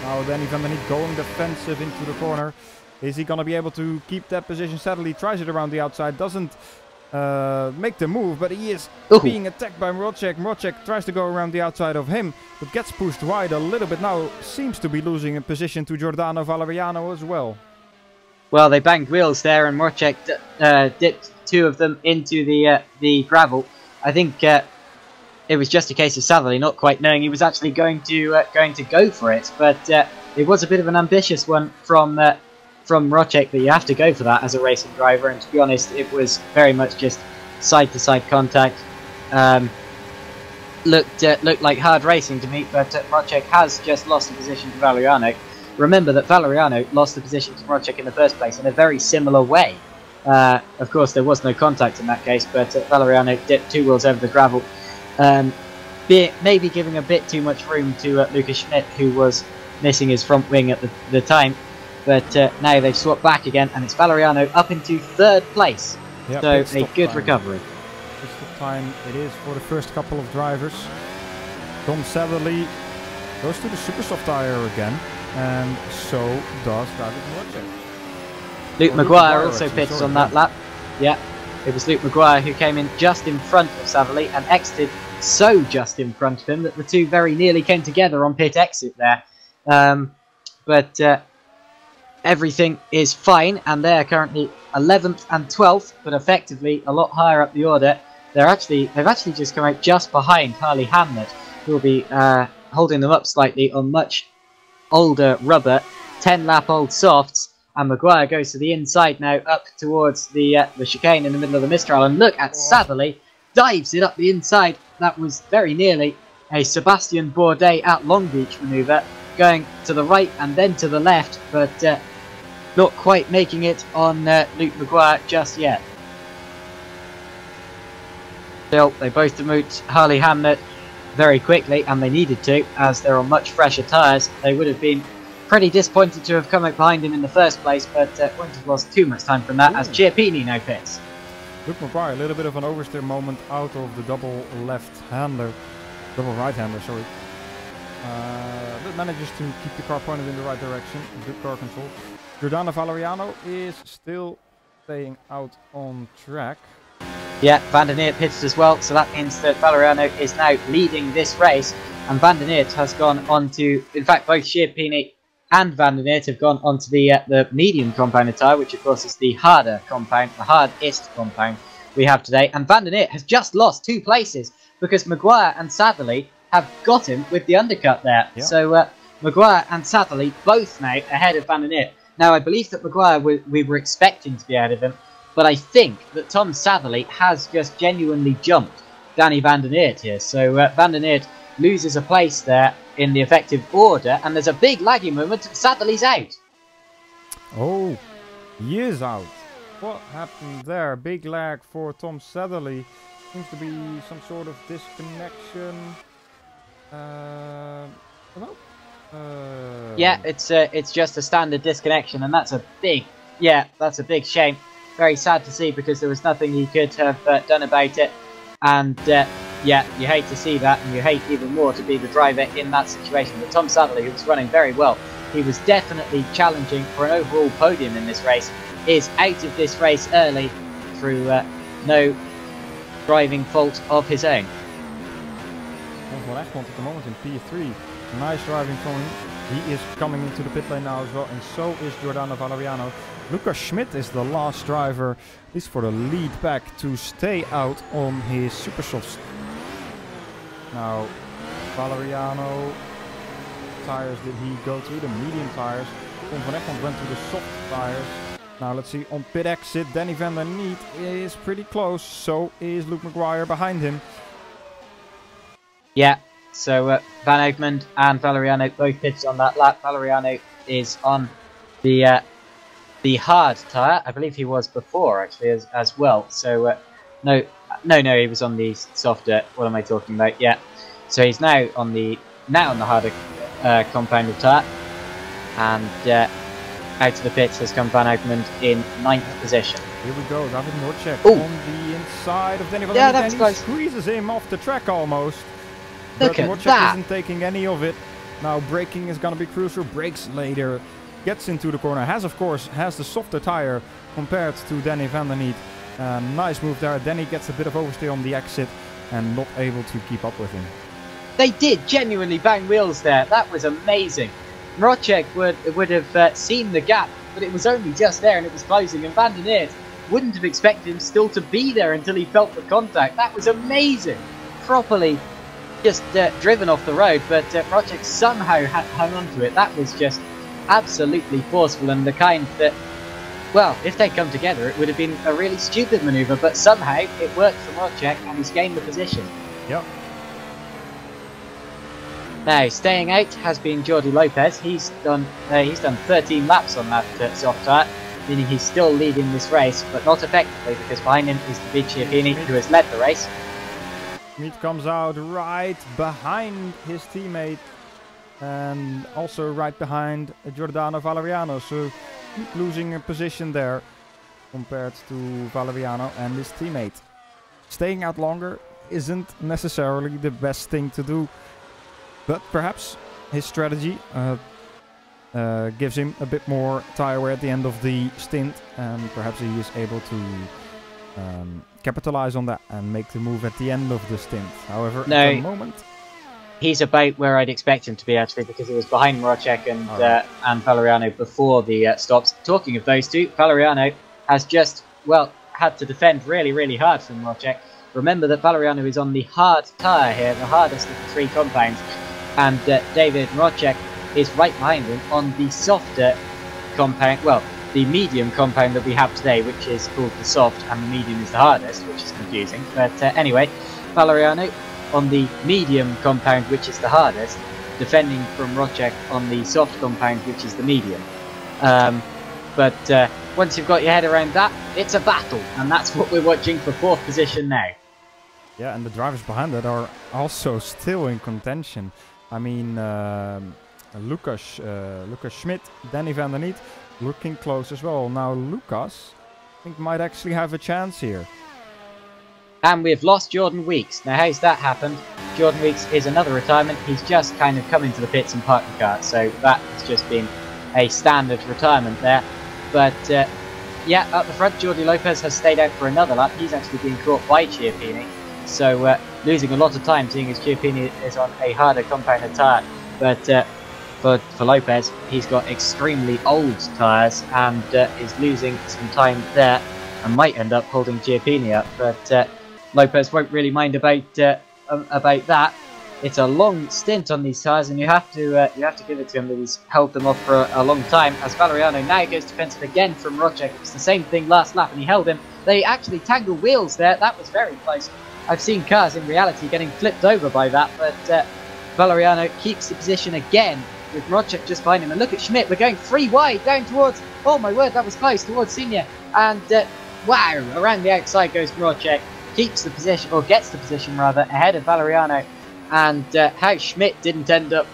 Now Danny van der Niet going defensive into the corner. Is he going to be able to keep that position? Satterley tries it around the outside, doesn't make the move, but he is being attacked by Rodger. Rodger tries to go around the outside of him, but gets pushed wide a little bit. Now seems to be losing a position to Giordano Valeriano as well. Well, they banged wheels there, and Rodger dipped 2 of them into the gravel. I think it was just a case of Satherley not quite knowing he was actually going to go for it, but it was a bit of an ambitious one from Rodger, but you have to go for that as a racing driver. And to be honest, it was very much just side-to-side contact. Looked like hard racing to me, but Rodger has just lost the position to Valeriano. Remember that Valeriano lost the position to Rodger in the first place in a very similar way. Of course, there was no contact in that case, but Valeriano dipped 2 wheels over the gravel, maybe giving a bit too much room to Lucas Schmitt, who was missing his front wing at the time. But now they've swapped back again, and it's Valeriano up into 3rd place. Yep, so a good recovery. Pit stop time it is for the first couple of drivers. Tom Satterley goes to the super soft tire again, and so does David Rodger. Luke Maguire also pits on that lap. Yeah, it was Luke Maguire who came in just in front of Satterley and exited so just in front of him that the two very nearly came together on pit exit there. But everything is fine, and they're currently 11th and 12th, but effectively a lot higher up the order. They've actually just come out just behind Harley Hamlet, who will be holding them up slightly on much older rubber, 10-lap-old softs. And Maguire goes to the inside now, up towards the chicane in the middle of the Mistral. And look at Satterley, dives it up the inside. That was very nearly a Sebastian Bourdais at Long Beach manoeuvre, going to the right and then to the left. But not quite making it on Luke Maguire just yet. Still, they both demote Harley Hamnet very quickly, and they needed to, as they're on much fresher tyres. They would have been pretty disappointed to have come up behind him in the first place, but wouldn't have lost too much time from that. Ooh. As Chiappini now pits. Luke Maguire, a little bit of an oversteer moment out of the double right-hander, sorry. But manages to keep the car pointed in the right direction. Good car control. Giordano Valeriano is still staying out on track. Yeah, Van der Neert pitted as well, so that means that Valeriano is now leading this race, and Van der Neert has gone on to, in fact, both Chiappini and Van der Neert have gone onto the medium compounded tyre, which of course is the harder compound, the hardest compound we have today. And Van der Neert has just lost 2 places because Maguire and Satherley have got him with the undercut there. Yep. So Maguire and Satherley both now ahead of Van der Neert. Now I believe that Maguire we were expecting to be ahead of him, but I think that Tom Satherley has just genuinely jumped Danny Van der Neert here. So Van der Neert loses a place there in the effective order, and there's a big lagging moment. Satherley's out. Oh, he is out. What happened there? Big lag for Tom Satherley. Seems to be some sort of disconnection. Yeah, it's just a standard disconnection, and that's a big shame. Very sad to see, because there was nothing he could have done about it. And yeah, you hate to see that, and you hate even more to be the driver in that situation. But Tom Satherley, who was running very well, he was definitely challenging for an overall podium in this race, is out of this race early through no driving fault of his own. At the moment in P3. Nice driving from him. He is coming into the pit lane now as well, and so is Giordano Valeriano. Lucas Schmitt is the last driver, at least for the lead back, to stay out on his super softs. Now, Valeriano, tires did he go to? The medium tires. Tom van Egmond went to the soft tires. Now let's see, on pit exit, Danny Van der Neet is pretty close, so is Luke Maguire behind him. Yeah, so Van Egmond and Valeriano both pitted on that lap. Valeriano is on the hard tyre. I believe he was before, actually, as well. So no, he was on the softer. What am I talking about? Yeah. So he's now on the harder compounded tyre, and out of the pits has come Van Egmond in 9th position. Here we go, David Norcek on the inside of Danny Van der Neet. That's close. Squeezes him off the track almost. Look but at Rodger that. Isn't taking any of it. Now braking is going to be crucial. Brakes later. Gets into the corner. Has the softer tire compared to Danny Van der Neet. Nice move there. Danny gets a bit of oversteer on the exit and not able to keep up with him. They did genuinely bang wheels there. That was amazing. Rodger would have seen the gap, but it was only just there and it was closing. And Van der Neet wouldn't have expected him still to be there until he felt the contact. That was amazing. Properly just driven off the road, but Rodger somehow hung on to it. That was just absolutely forceful, and the kind that, well, if they'd come together, it would have been a really stupid manoeuvre, but somehow it worked for Rodger and he's gained the position. Yep. Now, staying out has been Jordi Lopez. He's done 13 laps on that soft tyre, meaning he's still leading this race, but not effectively, because behind him is the big Chiappini, who has led the race. Schmitt comes out right behind his teammate, and also right behind Giordano Valeriano, so losing a position there compared to Valeriano and his teammate. Staying out longer isn't necessarily the best thing to do, but perhaps his strategy gives him a bit more tire wear at the end of the stint, and perhaps he is able to capitalize on that and make the move at the end of the stint. However, at the moment, he's about where I'd expect him to be, actually, because he was behind Rodger and Valeriano before the stops. Talking of those two, Valeriano has just, well, had to defend really, really hard from Rodger. Remember that Valeriano is on the hard tyre here, the hardest of the 3 compounds, and David Rodger is right behind him on the softer compound, well, the medium compound that we have today, which is called the soft, and the medium is the hardest, which is confusing. But anyway, Valeriano on the medium compound, which is the hardest, defending from Rodger on the soft compound, which is the medium. But once you've got your head around that, it's a battle, and that's what we're watching for 4th position now. Yeah, and the drivers behind that are also still in contention. I mean, Lucas Schmitt, Danny van der Niet, looking close as well. Now Lucas, I think, might actually have a chance here. And we've lost Jordan Weeks. Now, how's that happened? Jordan Weeks is another retirement. He's just kind of come into the pits and parked the car, so that has just been a standard retirement there. But yeah, up the front, Jordi Lopez has stayed out for another lap. He's actually been caught by Chiappini, so losing a lot of time, seeing as Chiappini is on a harder compounded tyre. But for Lopez, he's got extremely old tyres and is losing some time there, and might end up holding Chiappini up. But Lopez won't really mind about that. It's a long stint on these tyres, and you have to give it to him that he's held them off for a long time. As Valeriano now goes defensive again from Rodger. It was the same thing last lap, and he held him. They actually tangled wheels there. That was very close. I've seen cars in reality getting flipped over by that, but Valeriano keeps the position again with Rodger just behind him. And look at Schmitt. We're going 3 wide down towards. Oh my word, that was close, towards Senior. And wow, around the outside goes Rodger. Keeps the position, or gets the position rather, ahead of Valeriano. And how Schmitt didn't end up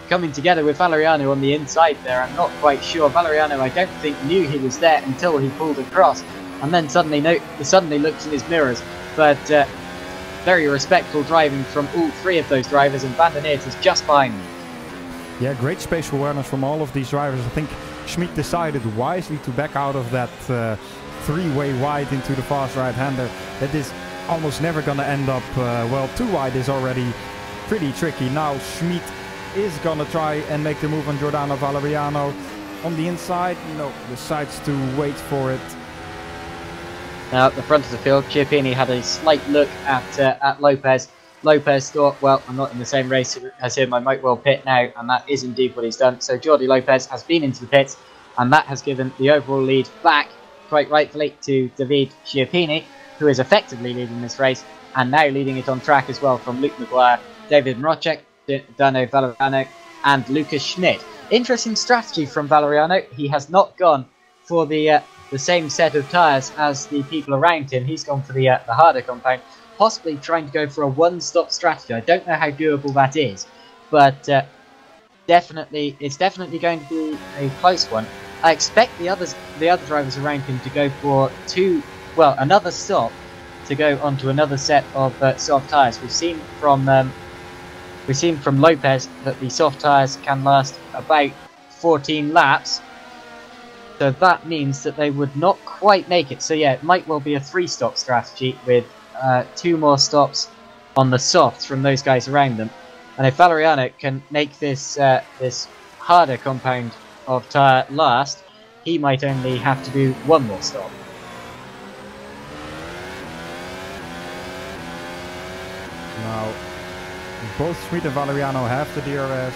coming together with Valeriano on the inside there, I'm not quite sure. Valeriano, I don't think, knew he was there until he pulled across, and then suddenly looked in his mirrors. But very respectful driving from all 3 of those drivers, and Van der Niet is just behind them. Yeah, great spatial awareness from all of these drivers. I think Schmitt decided wisely to back out of that 3-way wide into the fast right-hander. That is almost never going to end up, well, 2 wide is already pretty tricky. Now Schmitt is going to try and make the move on Giordano Valeriano. On the inside, no, decides to wait for it. Now at the front of the field, Chiappini had a slight look at Lopez. Lopez thought, well, I'm not in the same race as him, I might well pit now, and that is indeed what he's done. So Jordi Lopez has been into the pits, and that has given the overall lead back, quite rightfully, to David Chiappini, who is effectively leading this race, and now leading it on track as well from Luke Maguire, David Mrocek, Dano Valeriano, and Lucas Schmitt. Interesting strategy from Valeriano. He has not gone for the same set of tyres as the people around him. He's gone for the harder compound, possibly trying to go for a one-stop strategy. I don't know how doable that is, but it's definitely going to be a close one. I expect the other drivers around him to go for another stop to go onto another set of soft tyres. We've seen from Lopez that the soft tyres can last about 14 laps, so that means that they would not quite make it. So yeah, it might well be a 3-stop strategy with 2 more stops on the softs from those guys around them. And if Valeriano can make this this harder compound of tyre last, he might only have to do 1 more stop. Now, both Schmitt and Valeriano have the DRS,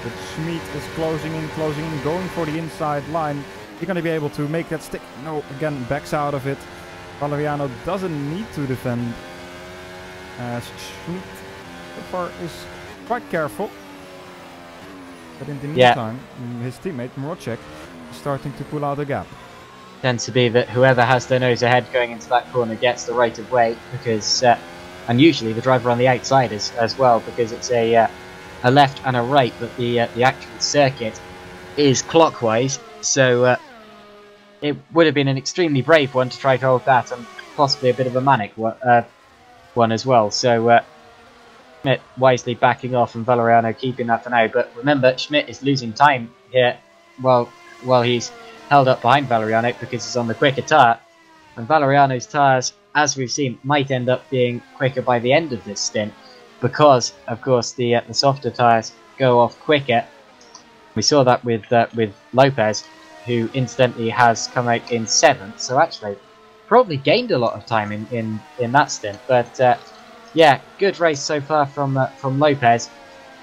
but Schmitt is closing in, going for the inside line. He's going to be able to make that stick. No, again, backs out of it. Valeriano doesn't need to defend, as Schmitt so far is quite careful. But in the meantime, his teammate Mrocek is starting to pull out a gap. Tends to be that whoever has their nose ahead going into that corner gets the right of way, because and usually the driver on the outside as well, because it's a left and a right, but the actual circuit is clockwise, so it would have been an extremely brave one to try to hold that, and possibly a bit of a manic one as well. So Schmitt wisely backing off and Valeriano keeping that for now. But remember, Schmitt is losing time here while he's held up behind Valeriano, because he's on the quicker tyre, and Valeriano's tyres, as we've seen, might end up being quicker by the end of this stint, because of course the softer tyres go off quicker. We saw that with Lopez, who incidentally has come out in 7th, so actually probably gained a lot of time in that stint. But yeah, good race so far from Lopez,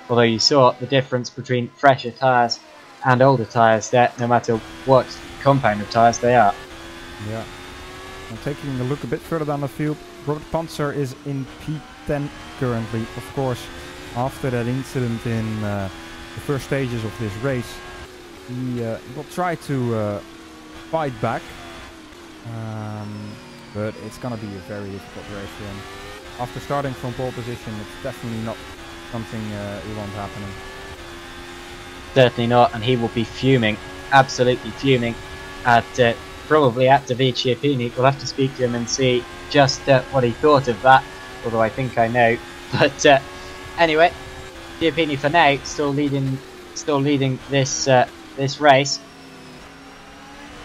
although you saw the difference between fresher tyres and older tyres there, no matter what compound of tyres they are. Yeah. I'm taking a look a bit further down the field. Robert Panzer is in P10 currently. Of course, after that incident in the first stages of this race, he will try to fight back. But it's going to be a very difficult race for him. After starting from pole position, it's definitely not something we want happening. Certainly not, and he will be fuming, absolutely fuming, at probably at David Chiappini. We'll have to speak to him and see just what he thought of that, although I think I know. But anyway, Chiappini for now still leading this this race,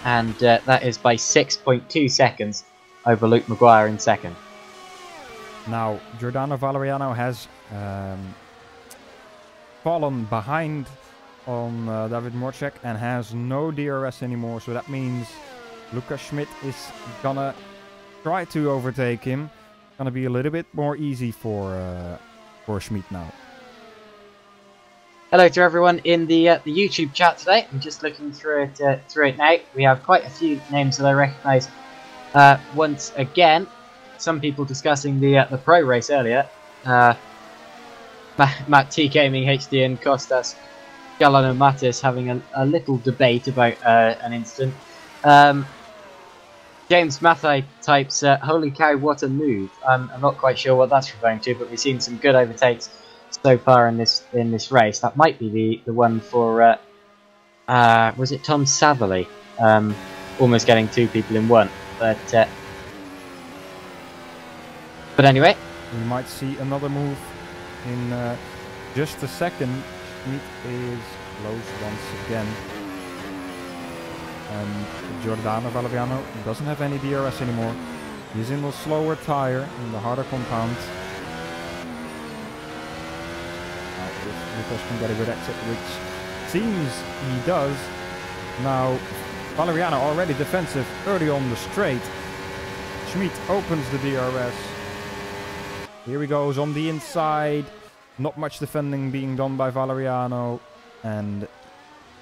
and that is by 6.2 seconds over Luke Maguire in second. Now, Giordano Valeriano has fallen behind on David Morcek and has no DRS anymore, so that means Lucas Schmitt is gonna try to overtake him. Gonna be a little bit more easy for Schmitt now. Hello to everyone in the YouTube chat today. I'm just looking through it now. We have quite a few names that I recognise. Once again, some people discussing the pro race earlier. Matt T Gaming HD and Kostas Galano Matis having a little debate about an incident. James Mathai types, "Holy cow, what a move!" I'm not quite sure what that's referring to, but we've seen some good overtakes so far in this race. That might be the one for was it Tom Saverly? Almost getting two people in one, but anyway, we might see another move in just a second. Schmitt is close once again. Giordano Valeriano doesn't have any DRS anymore. He's in the slower tire, in the harder compound. Now, if Lucas can get a good exit, which seems he does. Now, Valeriano already defensive early on the straight. Schmitt opens the DRS. Here he goes on the inside. Not much defending being done by Valeriano. And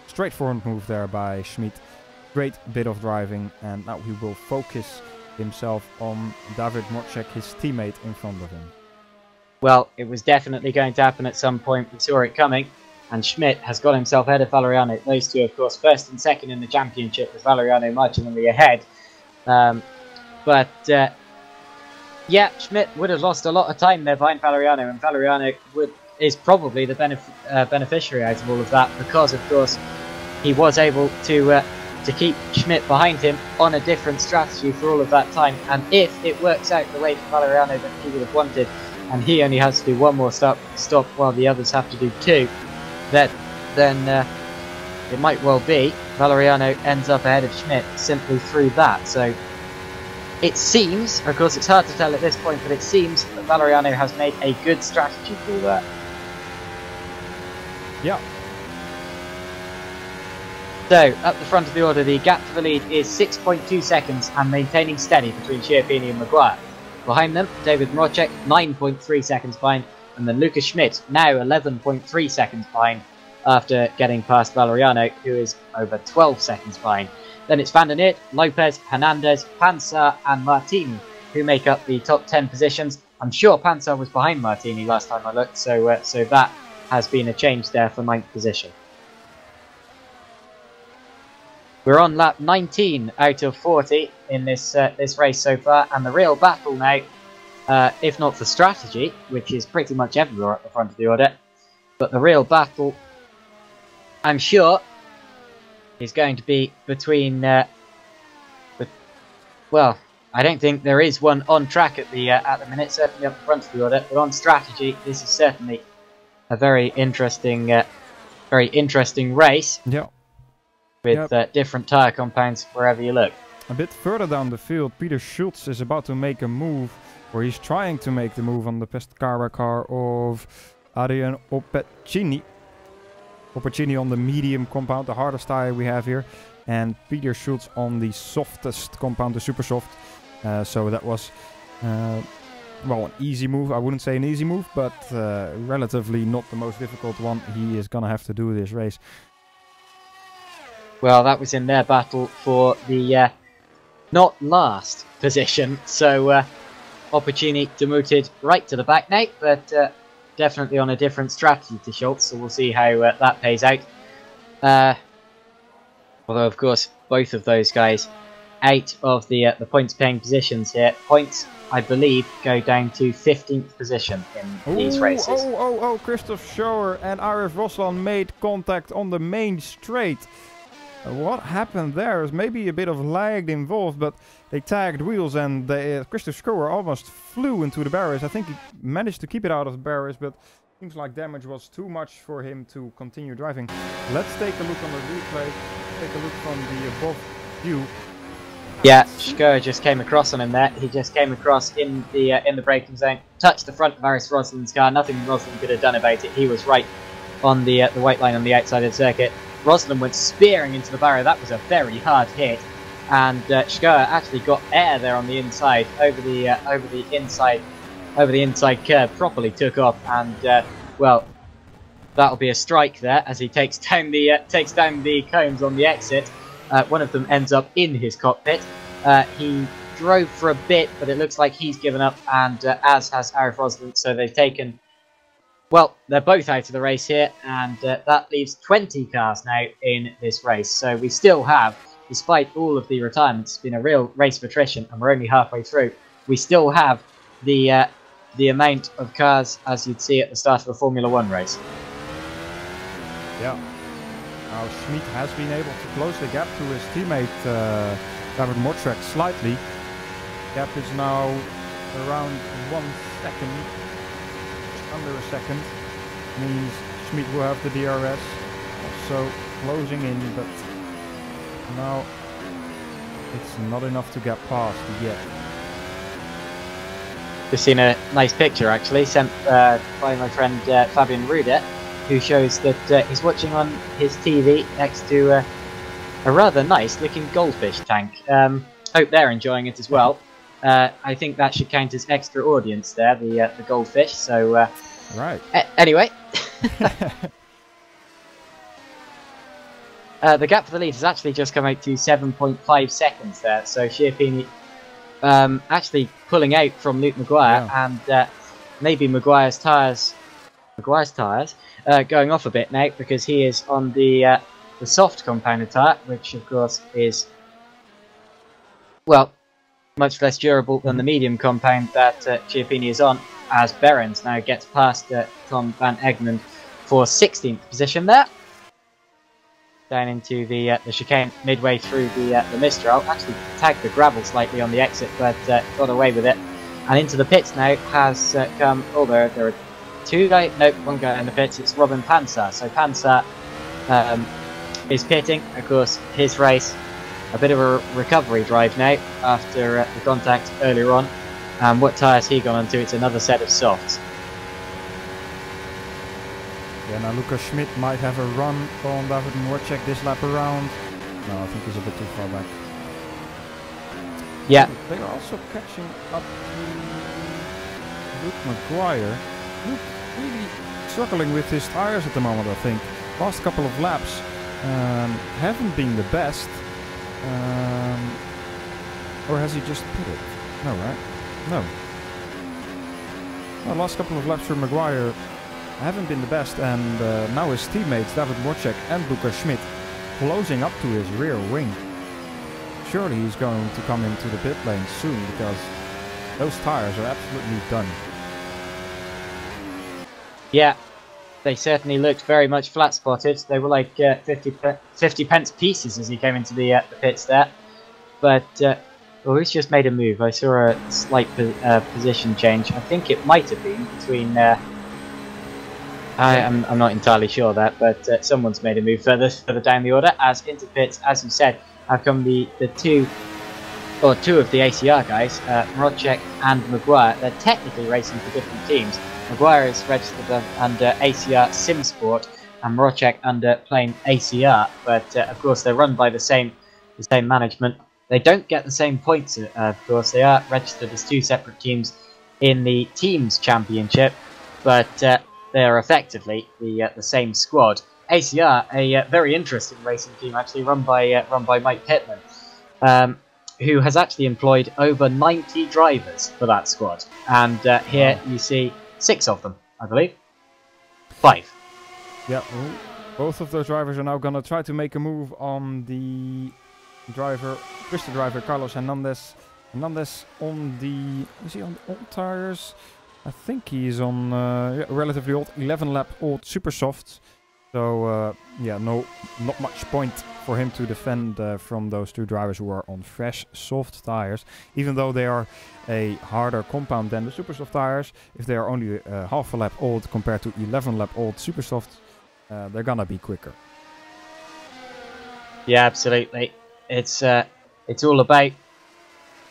straightforward move there by Schmitt. Great bit of driving. And now he will focus himself on David Morcek, his teammate in front of him. Well, it was definitely going to happen at some point. We saw it coming. And Schmitt has got himself ahead of Valeriano. Those two, of course, first and second in the championship, with Valeriano marginally ahead. Yeah, Schmitt would have lost a lot of time there behind Valeriano, and Valeriano is probably the beneficiary out of all of that, because, of course, he was able to keep Schmitt behind him on a different strategy for all of that time. And if it works out the way for Valeriano that he would have wanted, and he only has to do one more stop while the others have to do two, then it might well be Valeriano ends up ahead of Schmitt simply through that. So it seems, of course it's hard to tell at this point, but it seems that Valeriano has made a good strategy for that. Yeah. So, up the front of the order, the gap to the lead is 6.2 seconds and maintaining steady between Chiappini and Maguire. Behind them, David Morcek, 9.3 seconds behind, and then Lucas Schmitt, now 11.3 seconds behind, after getting past Valeriano, who is over 12 seconds behind. Then it's Van der Neert, Lopez, Hernandez, Pansar and Martini, who make up the top 10 positions. I'm sure Pansar was behind Martini last time I looked, so that has been a change there for 9th position. We're on lap 19 out of 40 in this race so far, and the real battle now, if not for strategy, which is pretty much everywhere at the front of the order, but the real battle, I'm sure, is going to be between, well, I don't think there is one on track at the minute, certainly up the front of the order, but on strategy, this is certainly a very interesting race. Yeah. With different tyre compounds wherever you look. A bit further down the field, Peter Schultz is about to make a move, or he's trying to make the move on the Pescara car of Adrian Opecini. Opecini on the medium compound, the hardest tyre we have here, and Peter Schultz on the softest compound, the super soft. So that was, well, an easy move. I wouldn't say an easy move, but relatively not the most difficult one he is going to have to do this race. Well, that was in their battle for the not last position, so Opportunity demoted right to the back now, but definitely on a different strategy to Schultz, so we'll see how that pays out. Although, of course, both of those guys out of the points-paying positions here. Points, I believe, go down to 15th position in these races. Oh, Christoph Schauer and Arif Roslan made contact on the main straight. What happened there? There's maybe a bit of lag involved, but they tagged wheels and Christoph Schauer almost flew into the barriers. I think he managed to keep it out of the barriers, but seems like damage was too much for him to continue driving. Let's take a look on the replay. Take a look from the above view. Yeah, Schauer just came across on him there. He just came across in the braking zone, touched the front of Arif Roslan's car. Nothing Roslan could have done about it. He was right on the white line on the outside of the circuit. Roslan went spearing into the barrier. That was a very hard hit, and Schauer actually got air there on the inside, over the inside curb. Properly took off, and well, that'll be a strike there as he takes down the cones on the exit. One of them ends up in his cockpit. He drove for a bit, but it looks like he's given up, and as has Arif Roslan. So they've taken. Well, they're both out of the race here, and that leaves 20 cars now in this race. So we still have, despite all of the retirements, it's been a real race of attrition, and we're only halfway through. We still have the amount of cars as you'd see at the start of a Formula 1 race. Yeah. Now Schmitt has been able to close the gap to his teammate David Motrek slightly. Gap is now around 1 second. Under a second, means Schmitt will have the DRS, also closing in, but now it's not enough to get past yet. Just seen a nice picture actually sent by my friend Fabian Ruder, who shows that he's watching on his TV next to a rather nice looking goldfish tank. Hope they're enjoying it as well. I think that should count as extra audience there, the goldfish. So right. Anyway, the gap for the lead has actually just come out to 7.5 seconds there. So Schiappini actually pulling out from Luke Maguire, and maybe Maguire's tyres going off a bit now because he is on the soft compounded tyre, which of course is, well, much less durable than the medium compound that Schiappini is on, as Behrens now gets past Tom van Egmond for 16th position there. Down into the chicane midway through the Mistral. Actually tagged the gravel slightly on the exit, but got away with it. And into the pits now has come, oh, there are two guys, nope, one guy in the pits. It's Robin Panzer. So Panzer is pitting, of course, his race. A bit of a recovery drive now after the contact earlier on. And what tyres he gone onto? It's another set of softs. Yeah, now Lucas Schmitt might have a run on David Motrek this lap around. No, I think he's a bit too far back. Yeah. They are also catching up to Luke Maguire. Luke really struggling with his tyres at the moment, I think. Last couple of laps haven't been the best. Or has he just put it? No, right? No. Well, last couple of laps for Maguire haven't been the best, and now his teammates David Motrek and Lucas Schmitt closing up to his rear wing. Surely he's going to come into the pit lane soon, because those tires are absolutely done. Yeah, they certainly looked very much flat spotted. They were like 50 pence pieces as he came into the pits there. But oh, he's just made a move. I saw a slight position change. I think it might have been between. I'm not entirely sure that, but someone's made a move further down the order. As into pits, as you said, have come the two of the ACR guys, Rodger and Maguire. They're technically racing for different teams. Maguire is registered under ACR SimSport and Rodger under plain ACR, but of course they're run by the same management. They don't get the same points, of course. They are registered as two separate teams in the Teams Championship, but they are effectively the same squad. ACR, a very interesting racing team, actually run by Mike Pittman, who has actually employed over 90 drivers for that squad. And here you see 6 of them, I believe. 5. Yeah, both of those drivers are now going to try to make a move on the driver, Bristol driver Carlos Hernandez. Hernandez on the, is he on old tires? I think he's on relatively old, 11 lap old super softs. So yeah, not much point for him to defend from those two drivers who are on fresh soft tires. Even though they are a harder compound than the super soft tires, if they are only half a lap old compared to 11 lap old super softs, they're gonna be quicker. Yeah, absolutely. It's all about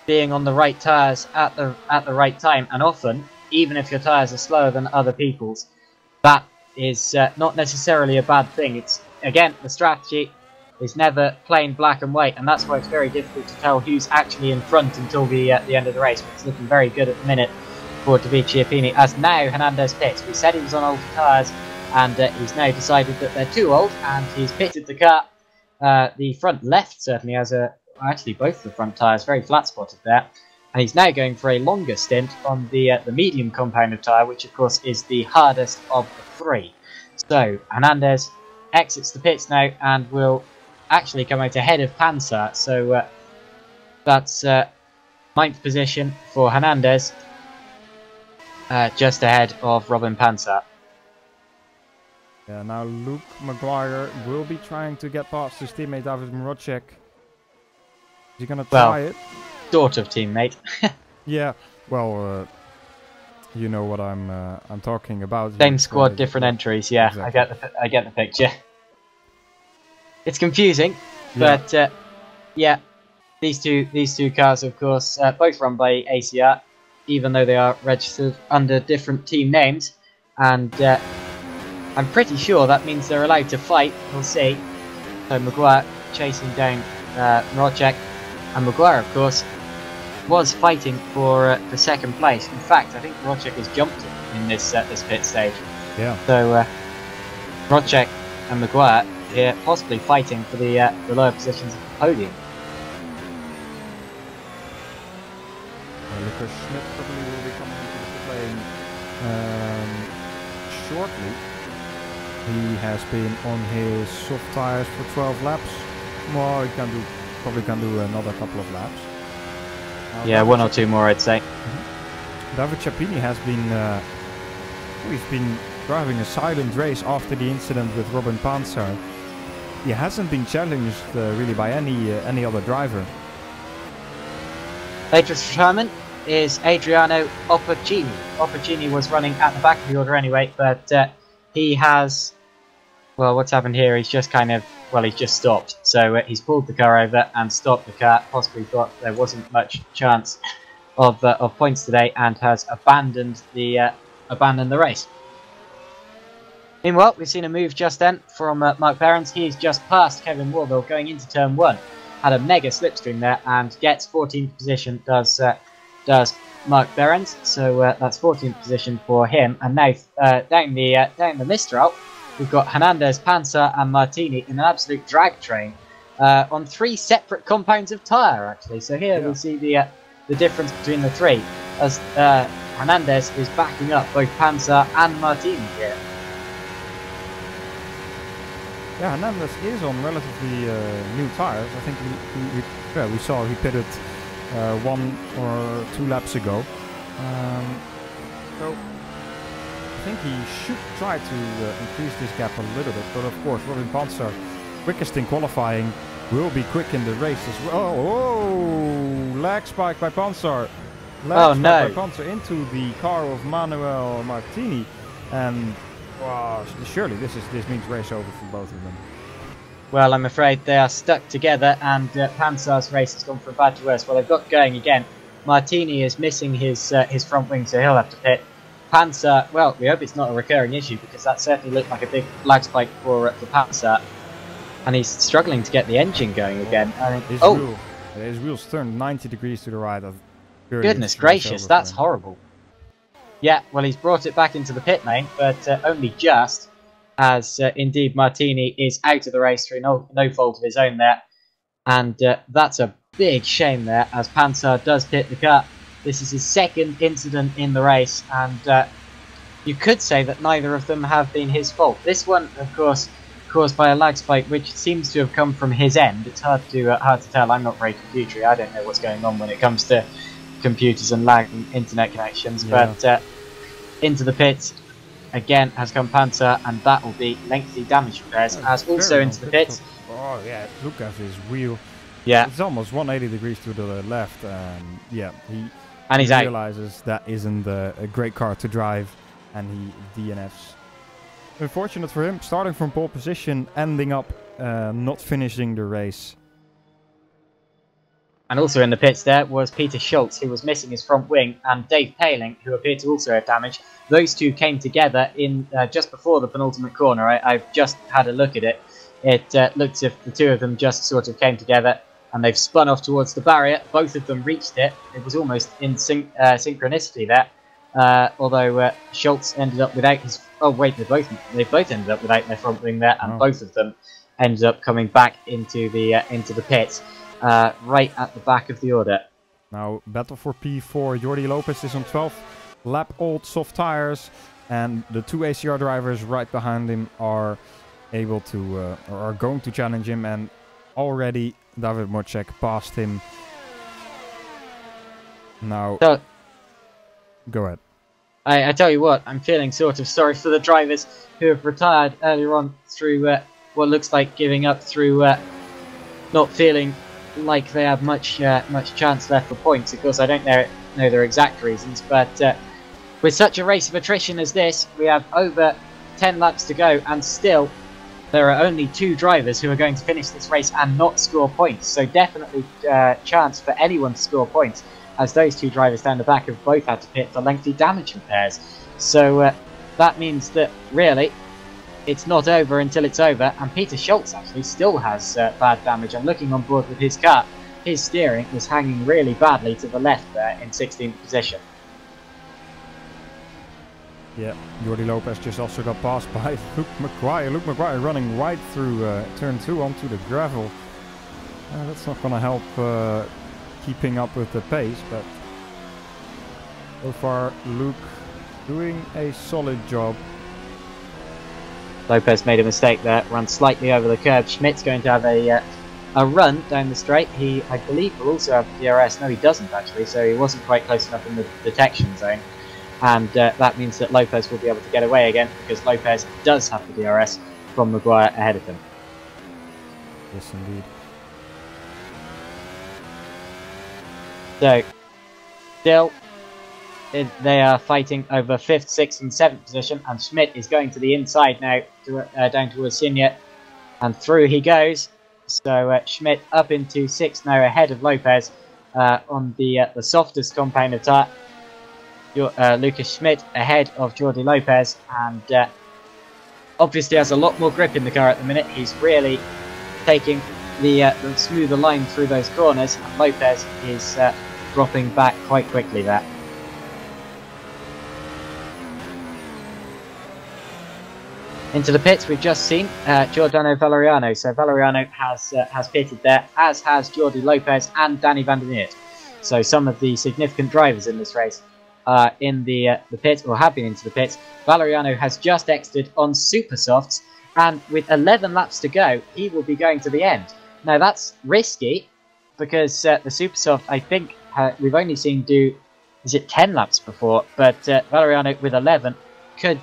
being on the right tires at the right time, and often, even if your tires are slower than other people's, that is not necessarily a bad thing. It's, again, the strategy is never plain black and white, and that's why it's very difficult to tell who's actually in front until the end of the race. But it's looking very good at the minute for Davide Chiappini, as now Hernandez pits. We said he was on older tyres, and he's now decided that they're too old, and he's pitted the car. The front left certainly has actually both the front tyres very flat spotted there. And he's now going for a longer stint on the medium compounded tyre, which of course is the hardest of the three. So Hernandez exits the pits now and will actually come out ahead of Panzer. So that's 9th position for Hernandez, just ahead of Robin Panzer. Yeah, now Luke Maguire will be trying to get past his teammate David Rodger. Is he gonna try it? Sort of teammate. Yeah, well, you know what I'm talking about. Same squad, different entries. Yeah, exactly. I get the picture. It's confusing, but yeah, these two cars, of course, both run by ACR, even though they are registered under different team names, and I'm pretty sure that means they're allowed to fight. We'll see. So Maguire chasing down Rodger, and Maguire, of course, was fighting for second place. In fact, I think Rodger has jumped him in this pit stage. Yeah. So Rodger and Maguire here possibly fighting for the lower positions of the podium. Lucas Schmitt probably will be coming into the playing shortly. He has been on his soft tires for 12 laps. Well, he probably can do another couple of laps. Yeah, one or two more, I'd say. David Chiappini has been he's been driving a silent race after the incident with Robin Panzer. He hasn't been challenged really by any other driver. Latest retirement is Adriano Opporcini. Opporcini was running at the back of the order anyway, but he has, well, what's happened here? He's just kind of, well, he's just stopped. So he's pulled the car over and stopped the car. Possibly thought there wasn't much chance of points today, and has abandoned the race. Meanwhile, we've seen a move just then from Mark Behrens. He's just passed Kevin Warville going into turn 1. Had a mega slipstream there and gets 14th position. Does Mark Behrens? So that's 14th position for him. And now down the Mistral, we've got Hernandez, Panzer, and Martini in an absolute drag train on 3 separate compounds of tyre. Actually, so here we see the difference between the 3, as Hernandez is backing up both Panzer and Martini here. Yeah, Hernandez is on relatively new tyres. I think we saw he pitted 1 or 2 laps ago. So I think he should try to increase this gap a little bit. But of course, Robin Panzer, quickest in qualifying, will be quick in the race as well. Oh, lag spike by Panzer. Lag spike by Panzer into the car of Manuel Martini, and wow, surely this means race over for both of them. Well, I'm afraid they are stuck together, and Panzer's race has gone from bad to worse. Well, they've got going again. Martini is missing his front wing, so he'll have to pit. Panzer, well, we hope it's not a recurring issue, because that certainly looked like a big lag spike for Panzer, and he's struggling to get the engine going again. His wheels turned 90 degrees to the right. Goodness gracious, that's horrible. Yeah, well, he's brought it back into the pit lane, but only just, as indeed Martini is out of the race through no fault of his own there. And that's a big shame there, as Panzer does pit the car. This is his 2nd incident in the race, and you could say that neither of them have been his fault. This one, of course, caused by a lag spike, which seems to have come from his end. It's hard to tell. I'm not very computery. I don't know what's going on when it comes to computers and lag and internet connections. Yeah. But into the pits again has come Panzer, and that will be lengthy damage repairs. As also into the pits. Oh yeah, look at his wheel. Yeah, it's almost 180 degrees to the left. Yeah, he's he out. realizes that isn't a great car to drive, and he DNFs. Unfortunate for him, starting from pole position, ending up not finishing the race. And also in the pits there was Peter Schultz, who was missing his front wing, and Dave Paling, who appeared to also have damage. Those two came together in just before the penultimate corner. I've just had a look at it. It looked as if the two of them just sort of came together, and they've spun off towards the barrier. Both of them reached it. It was almost in synchronicity there. Although Schultz ended up without his... Oh wait, they both ended up without their front wing there, and both of them ended up coming back into the pits, right at the back of the order. Now, battle for P4. Jordi Lopez is on 12th lap, old soft tires, and the two ACR drivers right behind him are able to, or are going to challenge him, and already David Mocek passed him. Now, go ahead. I tell you what, I'm feeling sort of sorry for the drivers who have retired earlier on through what looks like giving up, through not feeling like they have much chance left for points. Of course, I don't know their exact reasons, but with such a race of attrition as this, we have over 10 laps to go, and still there are only 2 drivers who are going to finish this race and not score points. So definitely chance for anyone to score points, as those 2 drivers down the back have both had to pit for lengthy damage repairs. So that means that really it's not over until it's over, and Peter Schultz actually still has bad damage. I'm looking on board with his car. His steering was hanging really badly to the left there in 16th position. Yeah, Jordi Lopez just also got passed by Luke McGuire. Luke McGuire running right through turn 2 onto the gravel. That's not going to help keeping up with the pace, but so far Luke doing a solid job. Lopez made a mistake there, ran slightly over the curb. Schmidt's going to have a run down the straight. He, I believe, will also have DRS. No, he doesn't actually, so he wasn't quite close enough in the detection zone. And that means that Lopez will be able to get away again, because Lopez does have the DRS from Maguire ahead of him. Yes, indeed. So, still, they are fighting over 5th, 6th and 7th position, and Schmitt is going to the inside now, down towards Sinja, and through he goes. So Schmitt up into 6th now, ahead of Lopez on the softest compound of tyre. Lucas Schmitt ahead of Jordi Lopez, and obviously has a lot more grip in the car at the minute. He's really taking the smoother line through those corners, and Lopez is dropping back quite quickly there. Into the pits we've just seen Giordano Valeriano. So Valeriano has pitted there, as has Jordi Lopez and Danny van der Neert. So some of the significant drivers in this race are in the pit, or have been into the pits. Valeriano has just exited on super softs, and with 11 laps to go, he will be going to the end. Now that's risky, because the super soft, I think, we've only seen do, is it 10 laps before, but Valeriano with 11 could,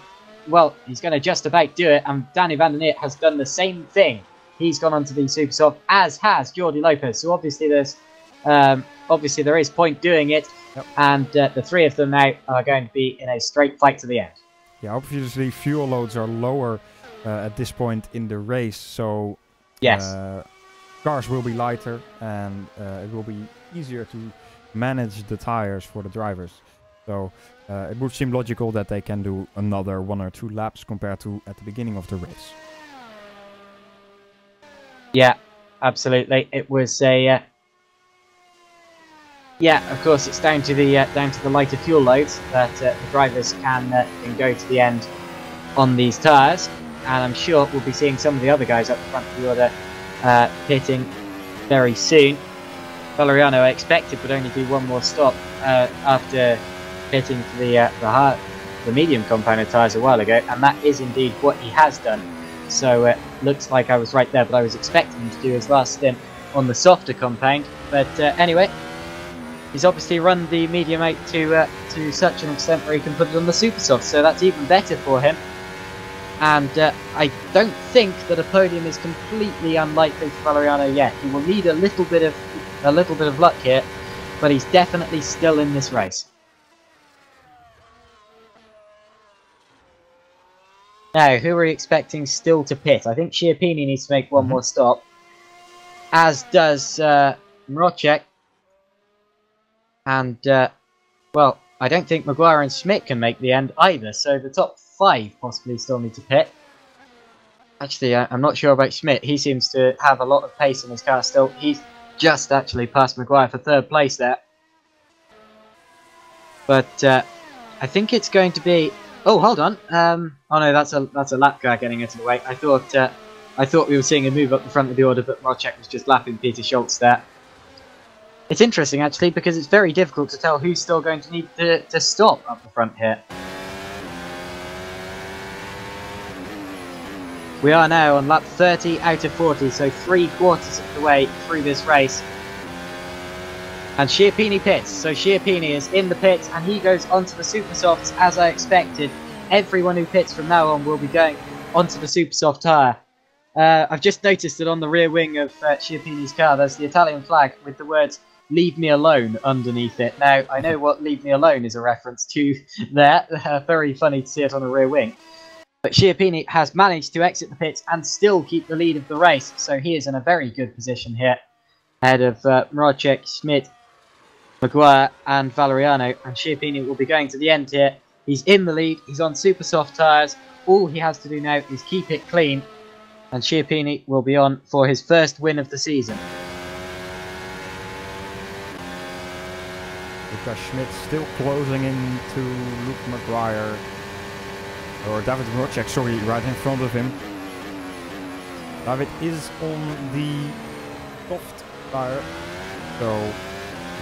well, he's going to just about do it, and Danny van der Neert has done the same thing. He's gone onto the super soft, as has Jordi Lopez, so obviously there is point doing it. Yep. And the 3 of them now are going to be in a straight fight to the end. Yeah, obviously fuel loads are lower at this point in the race, so yes, cars will be lighter, and it will be easier to manage the tires for the drivers. So it would seem logical that they can do another 1 or 2 laps compared to at the beginning of the race. Yeah, absolutely. It was a yeah, of course, it's down to the lighter fuel loads that the drivers can go to the end on these tyres, and I'm sure we'll be seeing some of the other guys up the front of the order pitting very soon. Valeriano, I expected, would only do 1 more stop after pitting for the medium compound tyres a while ago, and that is indeed what he has done. so it looks like I was right there, but I was expecting him to do his last stint on the softer compound. But anyway, he's obviously run the medium out to such an extent where he can put it on the super soft, so that's even better for him. And I don't think that a podium is completely unlikely for Valeriano yet. He will need a little bit of luck here, but he's definitely still in this race. Now, who are we expecting still to pit? I think Schiappini needs to make one more stop, as does Rodger. And, well, I don't think Maguire and Schmitt can make the end either, so the top 5 possibly still need to pit. Actually, I'm not sure about Schmitt. He seems to have a lot of pace in his car still. He's just actually passed Maguire for 3rd place there. But I think it's going to be... Oh, hold on. Oh no, that's a lap car getting out of the way. I thought we were seeing a move up the front of the order, but Rodger was just lapping Peter Schultz there. It's interesting actually, because it's very difficult to tell who's still going to need to stop up the front here. We are now on lap 30 out of 40, so 3/4 of the way through this race. And Schiappini pits, so Schiappini is in the pits and he goes onto the super softs as I expected. Everyone who pits from now on will be going onto the super soft tyre. I've just noticed that on the rear wing of Schiappini's car there's the Italian flag with the words "Leave me alone" underneath it. Now, I know what "Leave me alone" is a reference to there. Very funny to see it on the rear wing. But Schiappini has managed to exit the pits and still keep the lead of the race, so he is in a very good position here, ahead of Rodger, Schmitt, Maguire and Valeriano, and Schiappini will be going to the end here. He's in the lead, he's on super soft tyres, all he has to do now is keep it clean, and Schiappini will be on for his 1st win of the season. Lucas Schmitt still closing into Luke Maguire, or David Rodger, sorry, right in front of him. David is on the soft tyre, so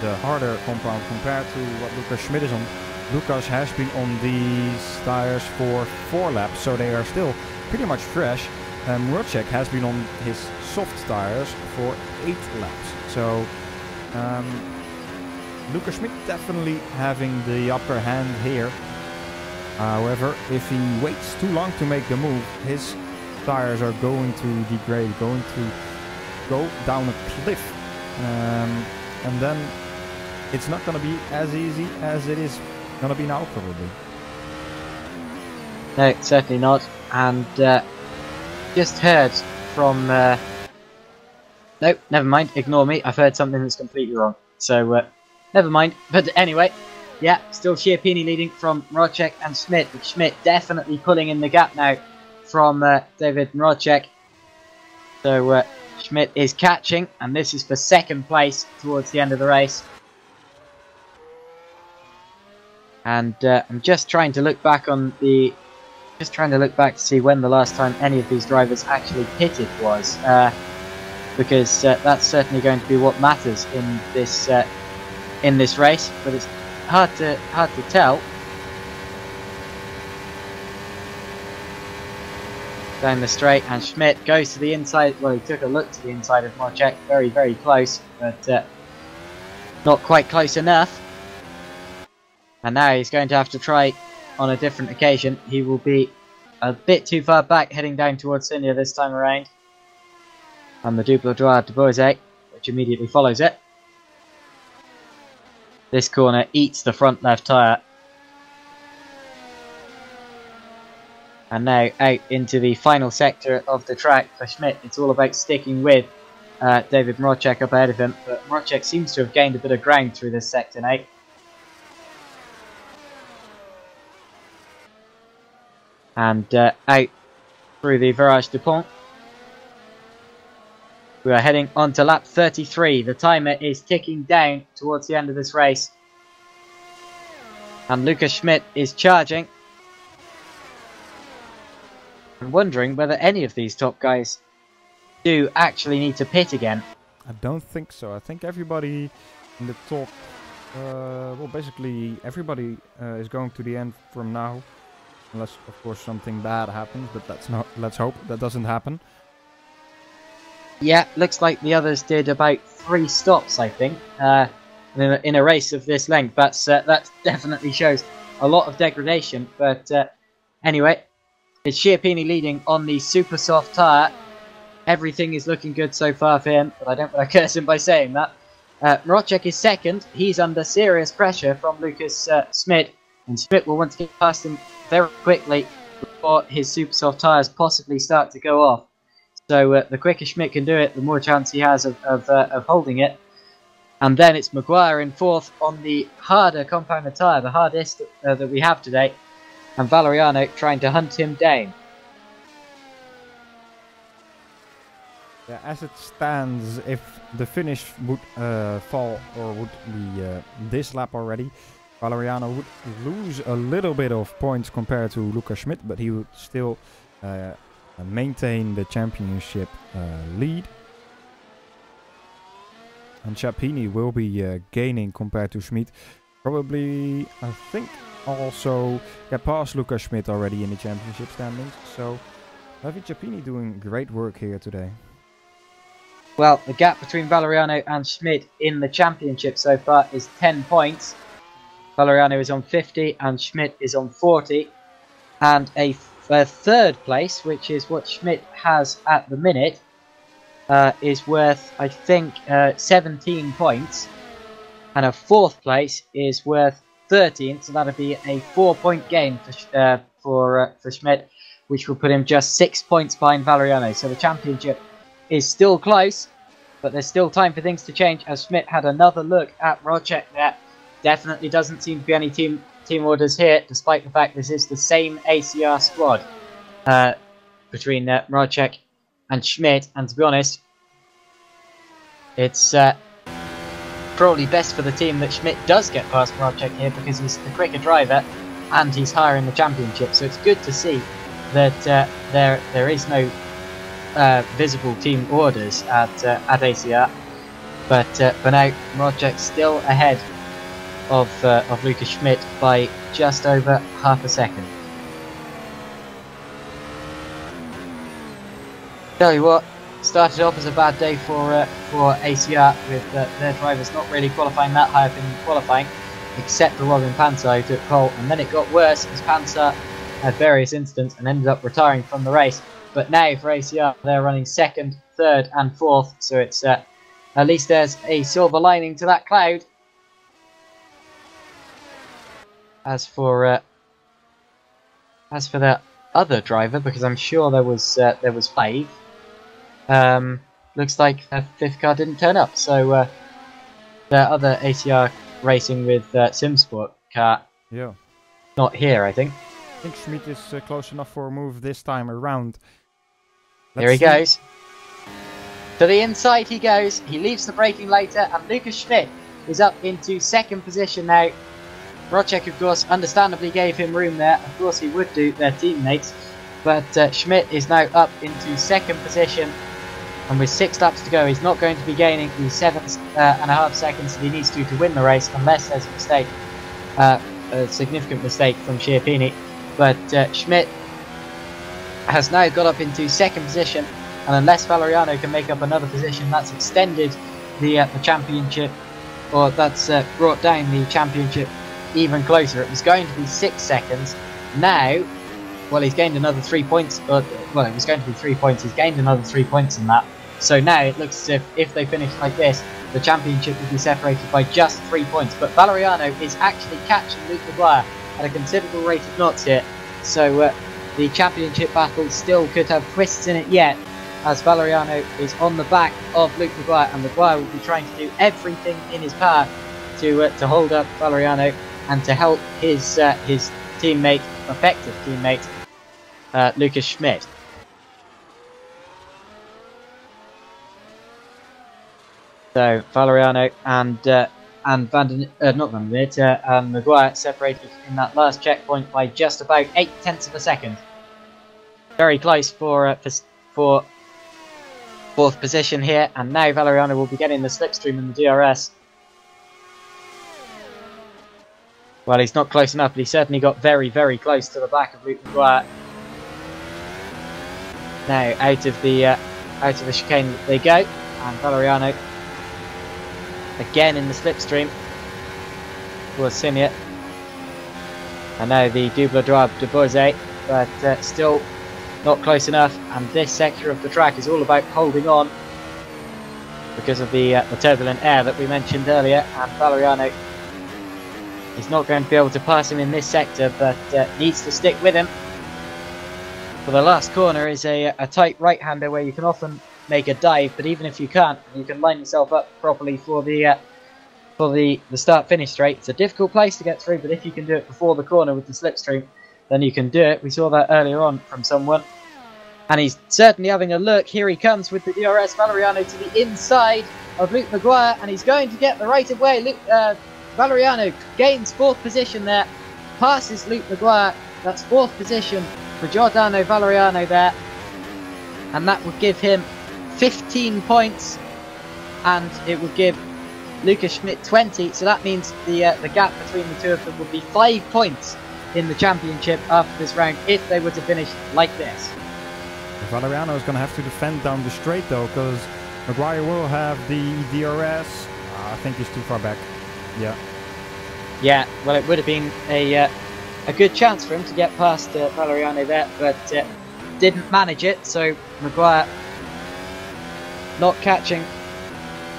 the harder compound compared to what Lucas Schmitt is on. Lucas has been on these tires for 4 laps, so they are still pretty much fresh. Rodger has been on his soft tires for 8 laps, so Lucas Schmitt definitely having the upper hand here. However, if he waits too long to make the move, his tires are going to degrade, going to go down a cliff, and then it's not going to be as easy as it is going to be now, probably. No, certainly not. And just heard from... no, never mind, ignore me. I've heard something that's completely wrong. So, never mind. But anyway, yeah, still Schiappini leading from Rodger and Schmitt. With Schmitt definitely pulling in the gap now from David and Rodger. So, Schmitt is catching, and this is for 2nd place towards the end of the race. And I'm just trying to look back on the... Just trying to look back to see when the last time any of these drivers actually pitted was. Because that's certainly going to be what matters in this race. But it's hard to tell. Down the straight, and Schmitt goes to the inside. Well, he took a look to the inside of Rodger. Very, very close, but not quite close enough. And now he's going to have to try on a different occasion. He will be a bit too far back, heading down towards Sinia this time around. And the Double Droit de Beausset, which immediately follows it. This corner eats the front left tyre. And now out into the final sector of the track for Schmitt. It's all about sticking with David Rodger up ahead of him. But Rodger seems to have gained a bit of ground through this sector now. And out through the Virage du Pont. We are heading on to lap 33. The timer is ticking down towards the end of this race. And Lucas Schmitt is charging. I'm wondering whether any of these top guys do actually need to pit again. I don't think so. I think everybody in the top, well, basically everybody is going to the end from now. unless of course something bad happens, but let's hope that doesn't happen. Yeah, looks like the others did about 3 stops, I think, in a race of this length. That definitely shows a lot of degradation. But anyway, it's Schiappini leading on the super soft tyre. Everything is looking good so far for him, but I don't want to curse him by saying that. Rodger is second. He's under serious pressure from Lucas Schmitt, and Schmitt will want to get past him very quickly before his super soft tyres possibly start to go off. So the quicker Schmitt can do it, the more chance he has of holding it. And then it's Maguire in 4th on the harder compounded tyre, the hardest that we have today, and Valeriano trying to hunt him down. Yeah, as it stands, if the finish would fall or would be this lap already, Valeriano would lose a little bit of points compared to Lucas Schmitt, but he would still maintain the championship lead. And Schiappini will be gaining compared to Schmitt. Probably, I think, also get past Lucas Schmitt already in the championship standings. So, I think Schiappini doing great work here today. Well, the gap between Valeriano and Schmitt in the championship so far is 10 points. Valeriano is on 50 and Schmitt is on 40. And a third place, which is what Schmitt has at the minute, is worth, I think, 17 points. And a 4th place is worth 13, so that'll be a 4-point gain for Schmitt, which will put him just 6 points behind Valeriano. So the championship is still close, but there's still time for things to change, as Schmitt had another look at Rodger there. Definitely doesn't seem to be any team orders here, despite the fact this is the same ACR squad between Rodger and Schmitt. And to be honest, it's probably best for the team that Schmitt does get past Rodger here, because he's the quicker driver and he's higher in the championship. So it's good to see that there is no visible team orders at ACR, but for now Rodger still ahead of Lucas Schmitt by just over half a second. Tell you what, started off as a bad day for ACR, with their drivers not really qualifying that high up in qualifying, except for Robin Panzer, who took pole, and then it got worse as Panzer had various incidents and ended up retiring from the race. But now for ACR, they're running 2nd, 3rd and 4th, so it's at least there's a silver lining to that cloud. As for the other driver, because I'm sure there was 5, looks like the 5th car didn't turn up, so the other ACR racing with SimSport car, yeah, not here, I think. I think Schmitt is close enough for a move this time around. Here he goes. To the inside he goes. He leaves the braking later, and Lucas Schmitt is up into 2nd position now. Rodger, of course, understandably gave him room there. Of course he would do, their teammates. But Schmitt is now up into 2nd position. And with 6 laps to go, he's not going to be gaining the 7.5 seconds that he needs to win the race, unless there's a mistake, a significant mistake from Schiappini. But Schmitt has now got up into 2nd position, and unless Valeriano can make up another position, that's extended the championship, or that's brought down the championship even closer. It was going to be 6 seconds. Now, well, he's gained another 3 points. Well, it was going to be 3 points. He's gained another 3 points in that. So now it looks as if they finish like this, the championship will be separated by just 3 points. But Valeriano is actually catching Luke Maguire at a considerable rate of knots here. So the championship battle still could have twists in it yet, as Valeriano is on the back of Luke Maguire, and Maguire will be trying to do everything in his power to hold up Valeriano and to help his teammate, effective teammate, Lucas Schmitt. So Valeriano and Maguire separated in that last checkpoint by just about 0.8 of a second. Very close for 4th position here, and now Valeriano will be getting the slipstream in the DRS. Well, he's not close enough, but he certainly got very, very close to the back of Luke Maguire. Now out of the chicane they go, and Valeriano again in the slipstream towards Simia. And now the double droit de Bourget, but still not close enough. And this sector of the track is all about holding on because of the turbulent air that we mentioned earlier. And Valeriano is not going to be able to pass him in this sector, but needs to stick with him. For the last corner is a tight right-hander where you can often make a dive, but even if you can't, you can line yourself up properly for the start-finish straight. It's a difficult place to get through, but if you can do it before the corner with the slipstream, then you can do it. We saw that earlier on from someone. And he's certainly having a look. Here he comes with the DRS. Valeriano to the inside of Luke Maguire, and he's going to get the right of way. Valeriano gains 4th position there, passes Luke Maguire. That's 4th position for Giordano Valeriano there, and that would give him 15 points, and it would give Lucas Schmitt 20. So that means the gap between the two of them would be 5 points in the championship after this round if they were to finish like this. Valeriano is going to have to defend down the straight though, because Maguire will have the DRS. I think he's too far back. Yeah, well, it would have been a good chance for him to get past Valeriano there, but didn't manage it. So Maguire not catching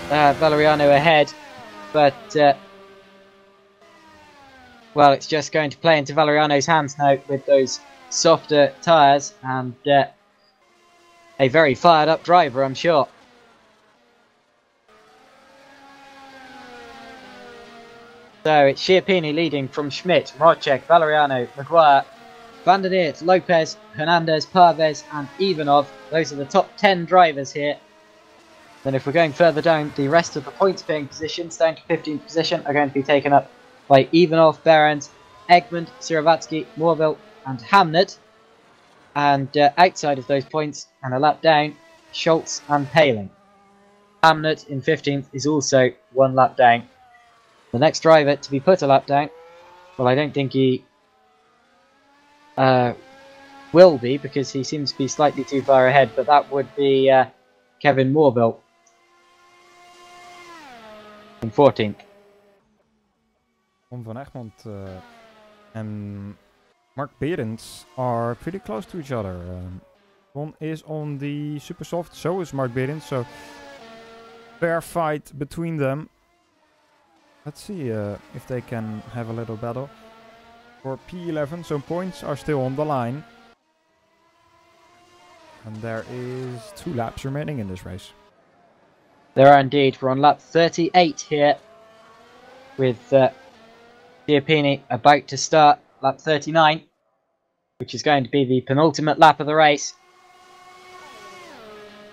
Valeriano ahead, but well, it's just going to play into Valeriano's hands now with those softer tyres, and a very fired up driver, I'm sure. So it's Schiappini leading from Schmitt, Rodger, Valeriano, Maguire, Van der Neert, Lopez, Hernandez, Parves and Ivanov. Those are the top 10 drivers here. Then if we're going further down, the rest of the points paying positions down to 15th position are going to be taken up by Ivanov, Behrens, Egmond, Siravatsky, Morville and Hamnet. And outside of those points and a lap down, Schultz and Paling. Hamnet in 15th is also 1 lap down. The next driver to be put a lap down, well, I don't think he will be, because he seems to be slightly too far ahead, but that would be Kevin Morville in 14th. Tom van Egmond and Mark Behrens are pretty close to each other. One is on the super soft, so is Mark Behrens, so fair fight between them. Let's see if they can have a little battle for P11. So points are still on the line. And there is 2 laps remaining in this race. There are indeed. We're on lap 38 here, with Schiappini about to start lap 39, which is going to be the penultimate lap of the race.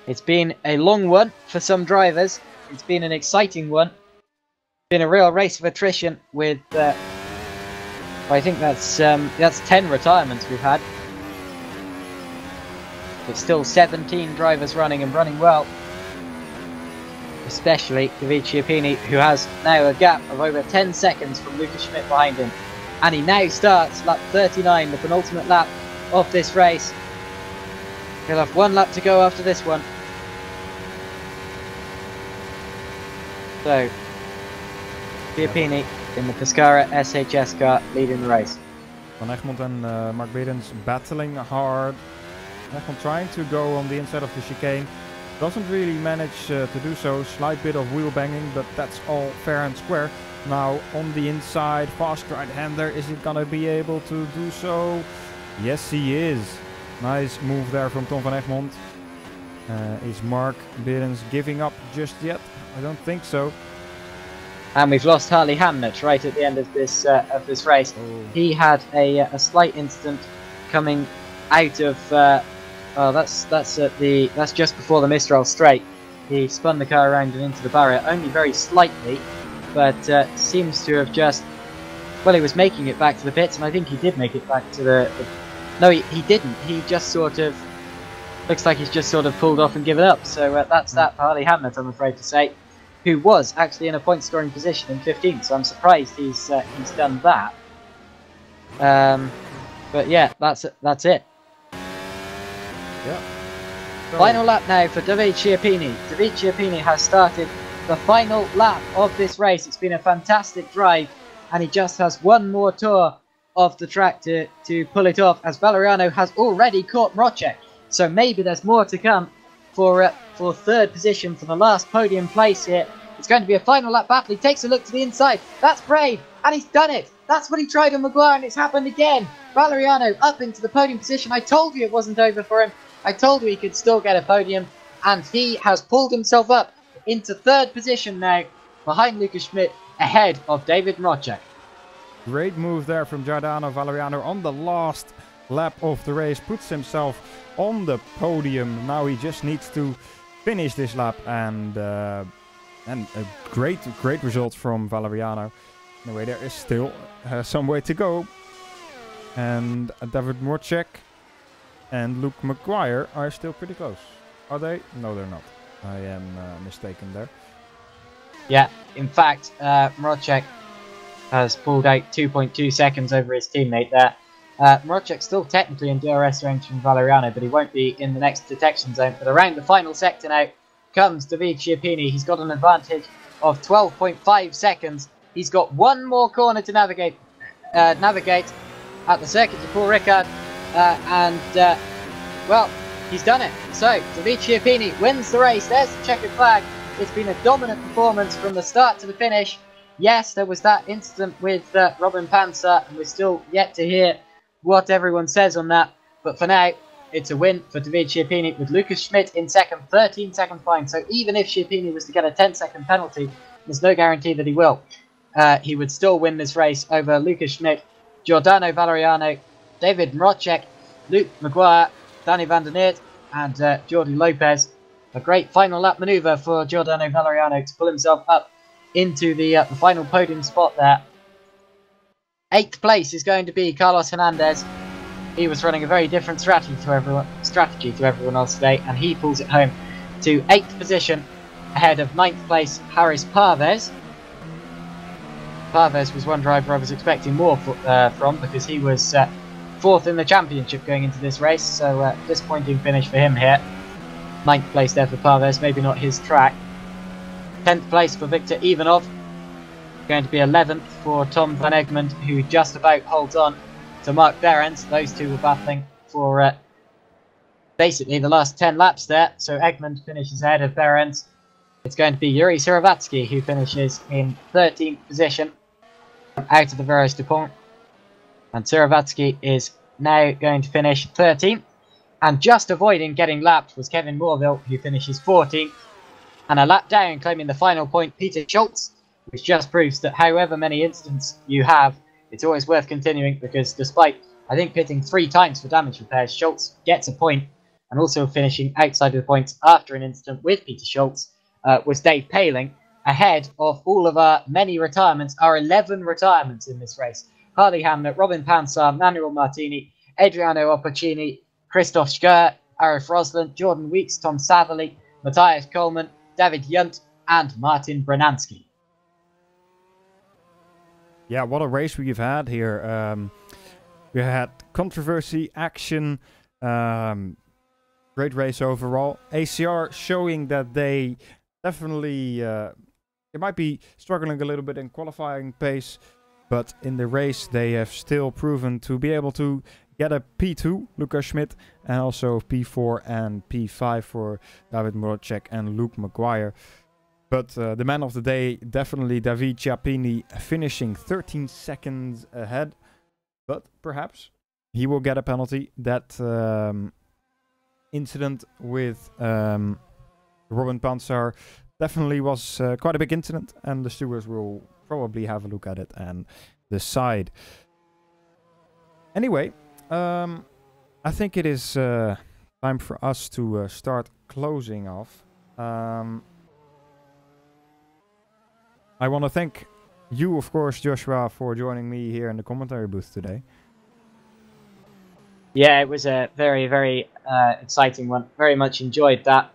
It's been a long one for some drivers. It's been an exciting one. Been a real race of attrition with I think that's 10 retirements we've had, but still 17 drivers running and running well, especially David Schiappini, who has now a gap of over 10 seconds from Lucas Schmitt behind him, and he now starts lap 39, the penultimate lap of this race. He'll have 1 lap to go after this one. So Schiappini in the Pescara SHS car leading the race. Van Egmond and Mark Behrens battling hard. Van Egmond trying to go on the inside of the chicane. Doesn't really manage to do so. Slight bit of wheel banging, but that's all fair and square. Now on the inside, fast right-hander. Is he gonna be able to do so? Yes, he is. Nice move there from Tom van Egmond. Is Mark Behrens giving up just yet? I don't think so. And we've lost Harley Hamnet right at the end of this race. Oh. He had a slight incident coming out of. That's just before the Mistral straight. He spun the car around and into the barrier, only very slightly, but seems to have just. Well, he was making it back to the pits, and I think he did make it back to the. No, he didn't. He just sort of. Looks like he's just sort of pulled off and given up. So that's that for Harley Hamnet, I'm afraid to say, who was actually in a point-scoring position in 15th. So I'm surprised he's done that. But yeah, that's it. Yeah. So, Final lap now for David Chiappini. David Chiappini has started the final lap of this race. It's been a fantastic drive, and he just has one more tour of the track to pull it off, as Valeriano has already caught Rodger. So maybe there's more to come for third position for the last podium place here. It's going to be a final lap battle. He takes a look to the inside. That's brave, and he's done it. That's what he tried on Maguire, and it's happened again. Valeriano up into the podium position. I told you it wasn't over for him. I told you he could still get a podium, and he has pulled himself up into third position now, behind Lucas Schmitt, ahead of David Rodger. great move there from Giordano Valeriano on the last lap of the race. Puts himself on the podium. Now he just needs to finish this lap, and a great result from Valeriano. Anyway, there is still some way to go. And David Rodger and Luke Maguire are still pretty close. Are they? No, they're not. I am mistaken there. Yeah, in fact, Rodger has pulled out 2.2 seconds over his teammate there. Rodger's still technically in DRS range from Valeriano, but he won't be in the next detection zone. But around the final sector now comes David Chiappini. He's got an advantage of 12.5 seconds. He's got one more corner to navigate at the circuit to Paul Ricard, well, he's done it. So, David Chiappini wins the race. There's the checkered flag. It's been a dominant performance from the start to the finish. Yes, there was that incident with Robin Panzer, and we're still yet to hear what everyone says on that. But for now, it's a win for David Chiappini, with Lucas Schmitt in second, 13 seconds behind. So even if Chiappini was to get a 10-second penalty, there's no guarantee that he will. He would still win this race over Lucas Schmitt, Giordano Valeriano, David Rodger, Luke Maguire, Danny van der Neert, and Jordi Lopez. A great final lap manoeuvre for Giordano Valeriano to pull himself up into the final podium spot there. 8th place is going to be Carlos Hernandez. He was running a very different strategy to everyone else today, and he pulls it home to 8th position ahead of 9th place Haris Parvez. Parvez was one driver I was expecting more from, because he was 4th in the championship going into this race, so disappointing finish for him here. 9th place there for Parvez, maybe not his track. 10th place for Victor Ivanov. Going to be 11th for Tom van Egmond, who just about holds on to Mark Behrens. Those two were battling for basically the last 10 laps there, so Egmond finishes ahead of Behrens. It's going to be Yuri Suravatsky who finishes in 13th position out of the Veros Dupont. And Suravatsky is now going to finish 13th. And just avoiding getting lapped was Kevin Morville, who finishes 14th. And a lap down, claiming the final point, Peter Schultz, which just proves that however many incidents you have, it's always worth continuing, because despite, I think, pitting 3 times for damage repairs, Schultz gets a point. And also finishing outside of the points after an incident with Peter Schultz was Dave Paling, ahead of all of our many retirements, our 11 retirements in this race. Harley Hamlet, Robin Pansar, Manuel Martini, Adriano Opporcini, Christoph Schur, Arif Rosland, Jordan Weeks, Tom Saverly, Matthias Coleman, David Yunt, and Martin Branansky. Yeah, what a race we've had here. We had controversy, action, great race overall. ACR showing that they definitely they might be struggling a little bit in qualifying pace, but in the race they have still proven to be able to get a P2, Lucas Schmitt, and also P4 and P5 for David Rodger and Luke Maguire. But the man of the day, definitely David Chiappini, finishing 13 seconds ahead. But perhaps he will get a penalty. That incident with Robin Panzer definitely was quite a big incident, and the stewards will probably have a look at it and decide. Anyway, I think it is time for us to start closing off. I want to thank you, of course, Joshua, for joining me here in the commentary booth today. Yeah, it was a very, very exciting one. Very much enjoyed that.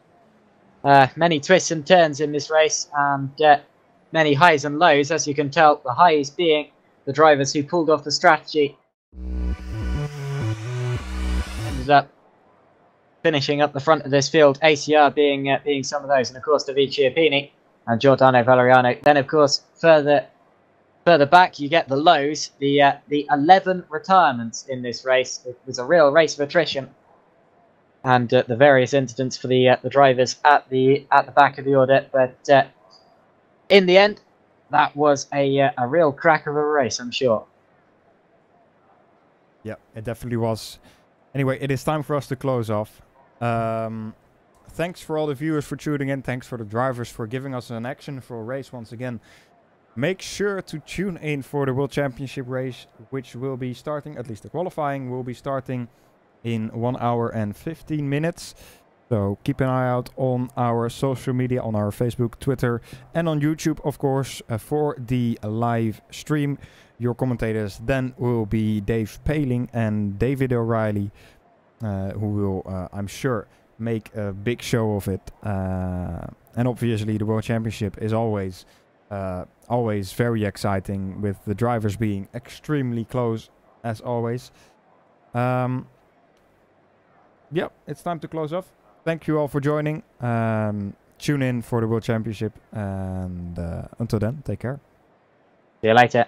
Many twists and turns in this race, and many highs and lows. As you can tell, the highs being the drivers who pulled off the strategy ended up finishing up the front of this field, ACR being some of those, and of course Davide Chiappini and Giordano Valeriano. Then of course further back you get the lows, the 11 retirements in this race. It was a real race of attrition, and the various incidents for the drivers at the back of the order. But in the end, that was a real cracker of a race, I'm sure. Yeah, it definitely was. Anyway, it is time for us to close off. Thanks for all the viewers for tuning in. Thanks for the drivers for giving us an action for a race once again. Make sure to tune in for the World Championship race, which will be starting, at least the qualifying will be starting in 1 hour and 15 minutes. So keep an eye out on our social media, on our Facebook, Twitter, and on YouTube, of course, for the live stream. Your commentators then will be Dave Paling and David O'Reilly, who will, I'm sure, make a big show of it. And obviously the World Championship is always very exciting, with the drivers being extremely close, as always. Yeah, it's time to close off. Thank you all for joining. Tune in for the World Championship, and until then, take care. See you later.